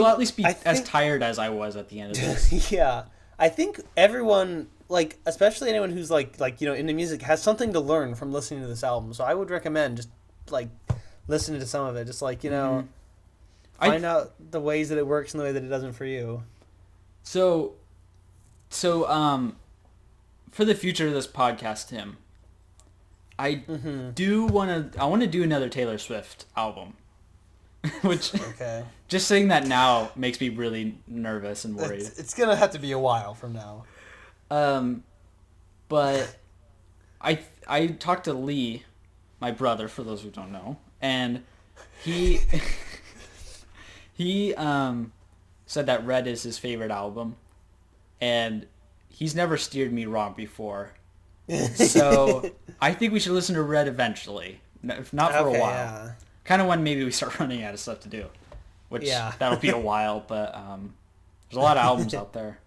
at least be as tired as I was at the end of this. Yeah, I think everyone, like, especially anyone who's like into music, has something to learn from listening to this album. So I would recommend just like listening to some of it, just like find out the ways that it works and the way that it doesn't for you. So for the future of this podcast, Tim, I want to do another Taylor Swift album. Which, Okay. just saying that now makes me really nervous and worried. It's gonna have to be a while from now. But I talked to Lee, my brother, for those who don't know, and he he said that Red is his favorite album, and he's never steered me wrong before. So I think we should listen to Red eventually, if not for a while. Yeah. Kind of when maybe we start running out of stuff to do, which that'll be a while, but there's a lot of albums out there.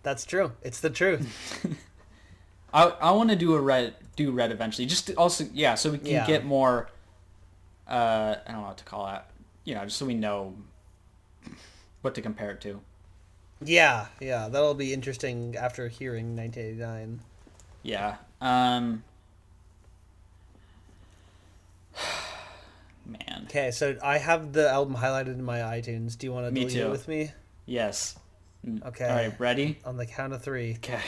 That's true. It's the truth. I want to do Red eventually, just to also so we can get more. I don't know what to call that. Just so we know what to compare it to. Yeah, that'll be interesting after hearing 1989. Yeah. Man. Okay, so I have the album highlighted in my iTunes. Do you want to delete it with me? Yes. Okay. All right, ready? On the count of 3. Okay.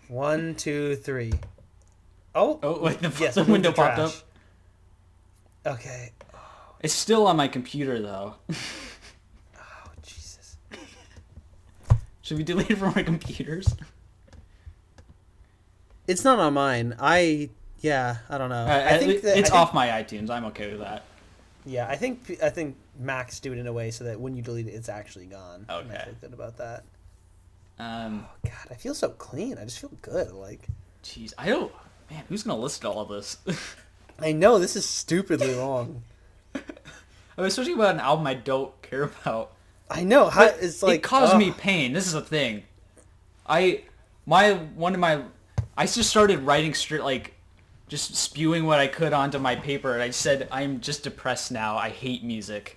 1, 2, 3. Oh. Oh, wait, the move window the popped up. trash. Okay. It's still on my computer, though. Oh, Jesus. Should we delete it from our computers? It's not on mine. I don't know. I think it's off my iTunes. I'm okay with that. Yeah, I think Macs do it in a way so that when you delete it, it's actually gone. Okay. I feel good about that. Oh, God, I feel so clean. I just feel good. Like, jeez, I don't. Man, who's gonna listen to all this? I know this is stupidly long. I mean, especially about an album I don't care about. I know how it's like it caused me pain. This is a thing. I just started writing straight, like, just spewing what I could onto my paper, and I said, I'm just depressed now. I hate music.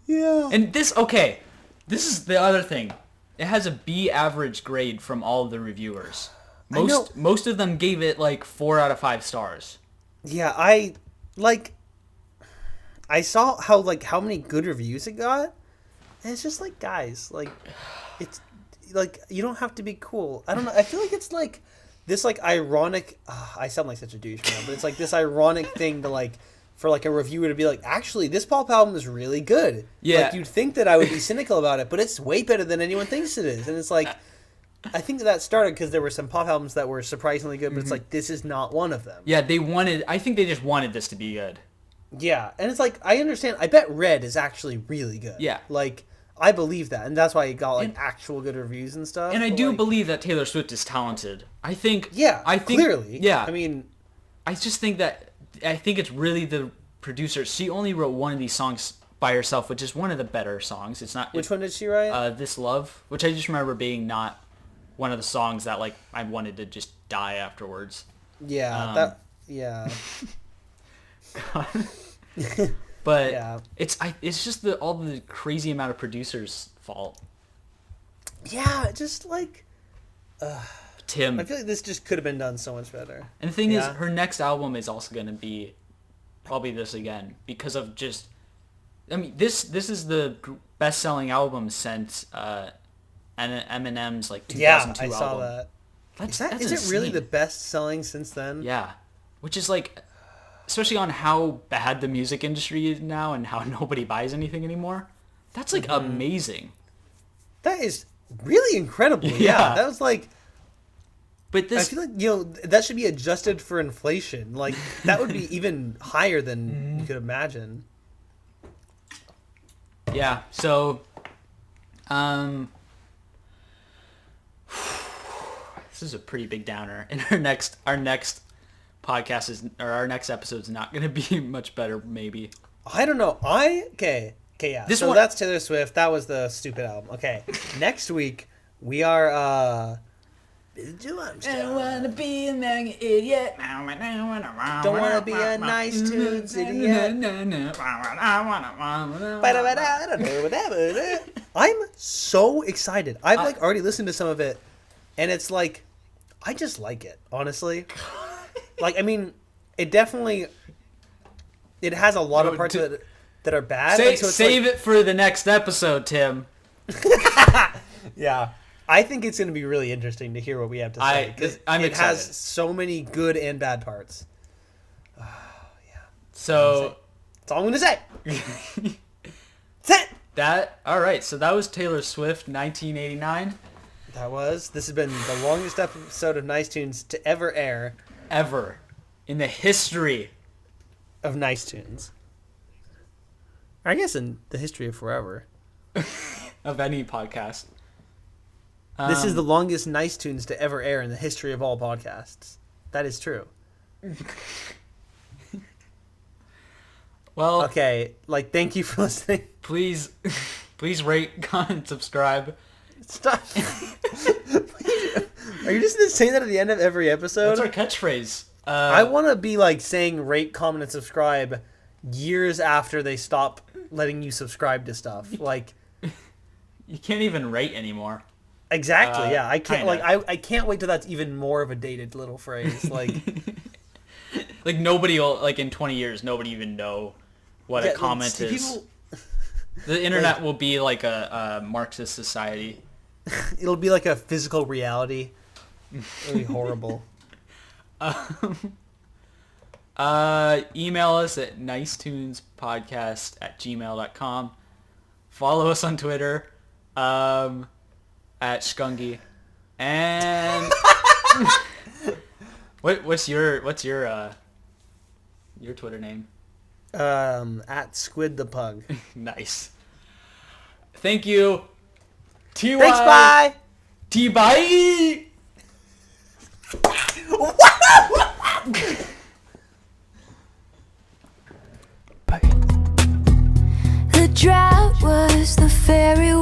Yeah. And this is the other thing. It has a B average grade from all of the reviewers. Most of them gave it like 4 out of 5 stars. Yeah, I saw how many good reviews it got, and it's just like, guys, like, it's like, you don't have to be cool. I don't know. I feel like it's like this like ironic. I sound like such a douche now, but it's like this ironic thing to like for like a reviewer to be like, actually, this pop album is really good. Yeah. Like, you'd think that I would be cynical about it, but it's way better than anyone thinks it is. And it's like, I think that started because there were some pop albums that were surprisingly good, but it's like, this is not one of them. Yeah, I think they just wanted this to be good. Yeah, and it's like, I understand. I bet Red is actually really good. Yeah. Like, I believe that, and that's why it got like actual good reviews and stuff. And I but, do like, believe that Taylor Swift is talented. I think. Yeah, I think, clearly. Yeah. I mean, I just think it's really the producer. She only wrote one of these songs by herself, which is one of the better songs. It's not. Which one did she write? This Love, which I just remember being not one of the songs that like I wanted to just die afterwards. Yeah, yeah. But Yeah. it's just all the crazy amount of producers' fault. Yeah, just like Tim. I feel like this just could have been done so much better. And the thing is, Yeah. her next album is also going to be probably this again because of just. I mean, this is the best-selling album since Eminem's like 2002 Yeah, album. I saw that. That's Is it really insane. the best selling since then? Yeah, which is like, especially on how bad the music industry is now and how nobody buys anything anymore. That's like amazing. That is really incredible. Yeah. Yeah, that was like. But this, I feel like that should be adjusted for inflation. Like that would be even higher than you could imagine. Yeah. So, this is a pretty big downer, and our next podcast our next episode is not going to be much better. Maybe. I don't know. Okay, yeah. This so one- that's Taylor Swift. That was the stupid album. Okay, next week we are. I don't wanna be a mega idiot. Don't wanna be a nice tunes idiot. I'm so excited. I've like already listened to some of it, and it's like, I just like it, honestly. Like, I mean, it definitely, it has a lot of parts of it that are bad. and so it's Save like, it for the next episode, Tim. Yeah. I think it's going to be really interesting to hear what we have to say. 'Cause I'm it excited. has so many good and bad parts. So That's all I'm going to say. That's it. all right. So that was Taylor Swift, 1989. This has been the longest episode of Nice Tunes to ever air Ever in the history. of Nice Tunes. I guess in the history of forever. Of any podcast. This is the longest Nice Tunes to ever air in the history of all podcasts. That is true. Well, Okay, like, thank you for listening. please rate, comment, subscribe. Stop. Are you just going to say that at the end of every episode? That's our catchphrase. I want to be like saying rate, comment, and subscribe years after they stop letting you subscribe to stuff. Like, You can't even rate anymore. exactly, yeah. I can't kinda. I can't wait till that's even more of a dated little phrase. Like, Like nobody will, like in 20 years, nobody even know what yeah, a comment see, is. people- The internet will be like a Marxist society. it'll be like a physical reality. It'll be horrible. Email us at nicetunespodcast@gmail.com. Follow us on Twitter at Shkungy. And what's your Twitter name? At Squid the Pug. Nice. Thank you. T-Y. Thanks, bye! T-bye. The drought was the fairy